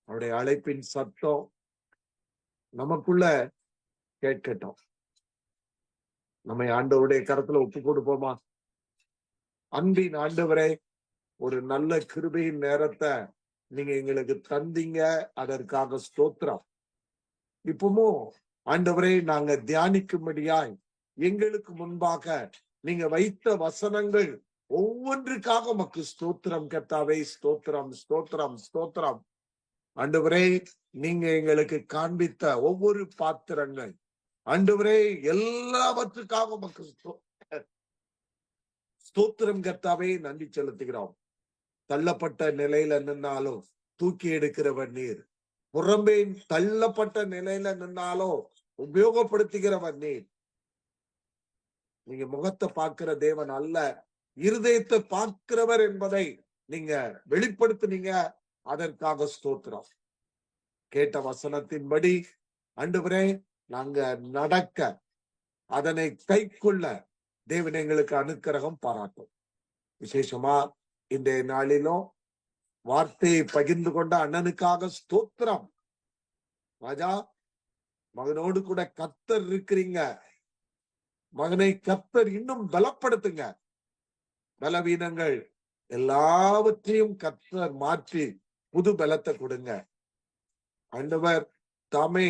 அவருடைய அழைப்பின் சத்தம் நமக்குள்ள கேட்கட்டும். நம்மை ஆண்டவருடைய கரத்துல ஒப்பு கொடுப்போமா? அன்பின் ஆண்டவரே, ஒரு நல்ல கிருபையின் நேரத்தை நீங்க எங்களுக்கு தந்தீங்க, அதற்காக ஸ்தோத்திரம். இப்பவும் ஆண்டவரே, நாங்க தியானிக்கும்படியாய் எங்களுக்கு முன்பாக நீங்க வைத்த வசனங்கள் ஒவ்வொன்றுக்காக உமக்கு ஸ்தோத்திரம் கர்த்தாவே. ஸ்தோத்திரம், ஸ்தோத்திரம், ஸ்தோத்திரம். ஆண்டவரே, நீங்க எங்களுக்கு காண்பித்த ஒவ்வொரு பாத்திரங்கள், ஆண்டவரே, எல்லாவற்றுக்காக உமக்கு ஸ்தோத்திரம் கர்த்தாவே. நன்றி செலுத்துகிறோம். தள்ளப்பட்ட நிலையில நின்னாலும் தூக்கி எடுக்கிறவர் நீர், புறம்பே தள்ளப்பட்ட நிலையில நின்னாலும் உபயோகப்படுத்துகிறவர் நீர். நீங்க முகத்தை பார்க்கிற தேவன் அல்ல, இருதயத்தை பார்க்கிறவர் என்பதை நீங்க வெளிப்படுத்தினீங்க, அதற்காக ஸ்தோத்திரம். கேட்ட வசனத்தின்படி ஆண்டவரே நாங்க நடக்க, அதனை கைக்கொள்ள தேவன் எங்களுக்கு அனுக்கிரகம் பாராட்டும். விசேஷமா இன்றைய நாளிலும் வார்த்தையை பகிர்ந்து கொண்ட அண்ணனுக்காக ஸ்தோத்திரம். ராஜா, மகனோடு கூட கர்த்தர் இருக்கிறீங்க. மகனை கர்த்தர் இன்னும் பலப்படுத்துங்க. பலவீனங்கள் எல்லாவற்றையும் கர்த்தர் மாற்றி புது பலத்தை கொடுங்க. ஆண்டவர் தாமே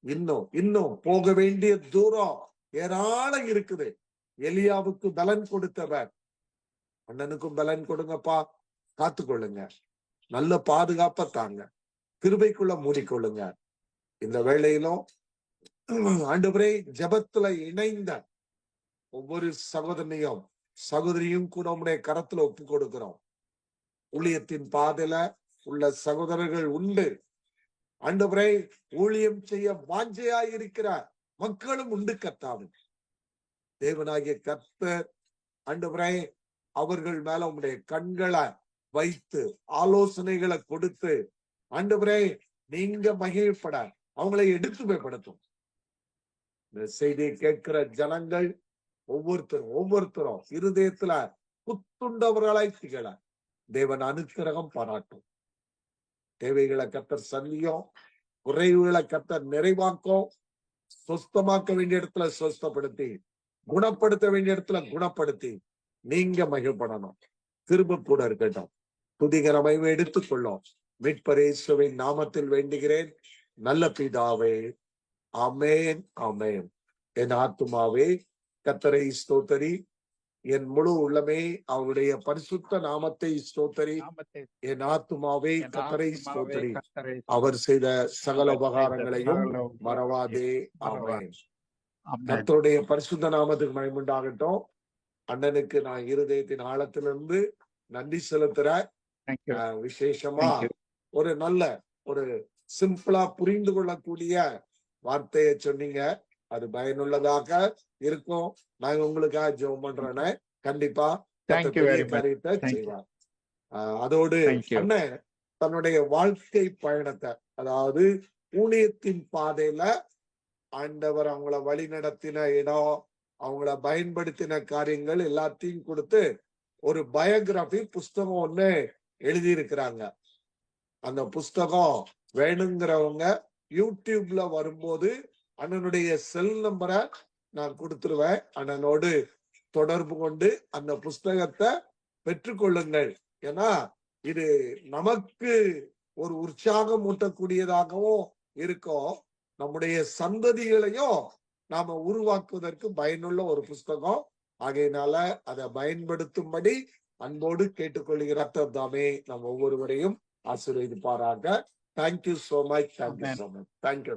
இன்னும் போக வேண்டிய தூரம் ஏராளம் இருக்குது. எலியாவுக்கு பலன் கொடுத்தவர் அண்ணனுக்கும் பலன் கொடுங்கப்பா. காத்துக்கொள்ளுங்க, நல்ல பாதுகாப்ப தாங்க, கிருபைக்குள்ள மூடிக்கொள்ளுங்க. இந்த வேளையிலும் ஆண்டவரே, ஜெபத்துல இணைந்த ஒவ்வொரு சகோதரியும் கூட உம்முடைய கரத்துல ஒப்பு கொடுக்கிறோம். ஊழியத்தின் பாதையில உள்ள சகோதரர்கள் உண்டு. ஆண்டவரே, ஊழியம் செய்ய வாஞ்சையாய் இருக்கிற மக்களும் உண்டு. கர்த்தாவே, தேவனாகிய கர்த்தர் ஆண்டவரே, அவர்கள் மேல உம்முடைய கண்களை வைத்து ஆலோசனைகளை கொடுத்து ஆண்டவரே நீங்க மகிழ்ப்பட அவங்களை எடுத்து போய்படுத்தும். இந்த செய்தியை கேட்கிற ஜனங்கள் ஒவ்வொருத்தரும் இருதயத்துல புத்துண்டவர்களாய் திகழ தேவன் அனுக்கிரகம் பாராட்டும். தேவைகளை கர்த்தர் சந்தியும், குறைவுகளை கர்த்தர் நிறைவாக்கும். சொஸ்தமாக்க வேண்டிய இடத்துல சொஸ்தப்படுத்தி, குணப்படுத்த வேண்டிய இடத்துல குணப்படுத்தி நீங்க மகிழ்படணும். திரும்ப கூட இருக்கட்டும். துதிகரமை எடுத்துக்கொள்ளும். மீட்பர் இயேசுவின் நாமத்தில் வேண்டுகிறேன் நல்ல பிதாவே, ஆமென், ஆமென். என் ஆத்துமாவே கர்த்தரை ஸ்தோத்தரி, என் முழு உள்ளமே அவருடைய பரிசுத்த நாமத்தை ஸ்தோத்தரி. என் ஆத்துமாவே கர்த்தரை ஸ்தோத்தரி, அவர் செய்த சகல உபகாரங்களையும் மறவாதே. ஆமென். கர்த்தருடைய பரிசுத்த நாமத்துக்கு மகிமையுண்டாகட்டும். அண்ணனுக்கு நான் இருதயத்தின் ஆழத்திலிருந்து நன்றி செலுத்துறேன். விசேஷமா ஒரு நல்ல ஒரு சிம்பிளா புரிந்து கொள்ளக்கூடிய வார்த்தையை சொன்னீங்க. அது பயனுள்ளதாக இருக்கும். நாங்க உங்களுக்காக ஜெபம் பண்றேன்னு கண்டிப்பா காரியத்தை செய்வார். அதோடு அண்ணன் தன்னுடைய வாழ்க்கை பயணத்தை, அதாவது ஊழியத்தின் பாதையில ஆண்டவர் அவங்கள வழி நடத்தின இடம், அவங்கள பயன்படுத்தின காரியங்கள் எல்லாத்தையும் கொடுத்து ஒரு பயோகிராபி புஸ்தகம் ஒண்ணு எழுதியிருக்கிறாங்க. அந்த புஸ்தகம் வேணுங்கிறவங்க யூடியூப்ல வரும்போது அண்ணனுடைய செல் நம்பரை நான் கொடுத்துருவேன். அண்ணனோடு தொடர்பு கொண்டு அந்த புஸ்தகத்தை பெற்றுக்கொள்ளுங்கள். ஏன்னா இது நமக்கு ஒரு உற்சாகம் ஊட்டக்கூடியதாகவும் இருக்கும். நம்முடைய சந்ததிகளையும் நாம உருவாக்குவதற்கு பயனுள்ள ஒரு புஸ்தகம். ஆகையினால அதை பயன்படுத்தும்படி அன்போடு கேட்டுக்கொள்கிற தாமே நம்ம ஒவ்வொருவரையும் ஆசீர்வதிப்பாராக. Thank you so much. Thank you so much. Thank you.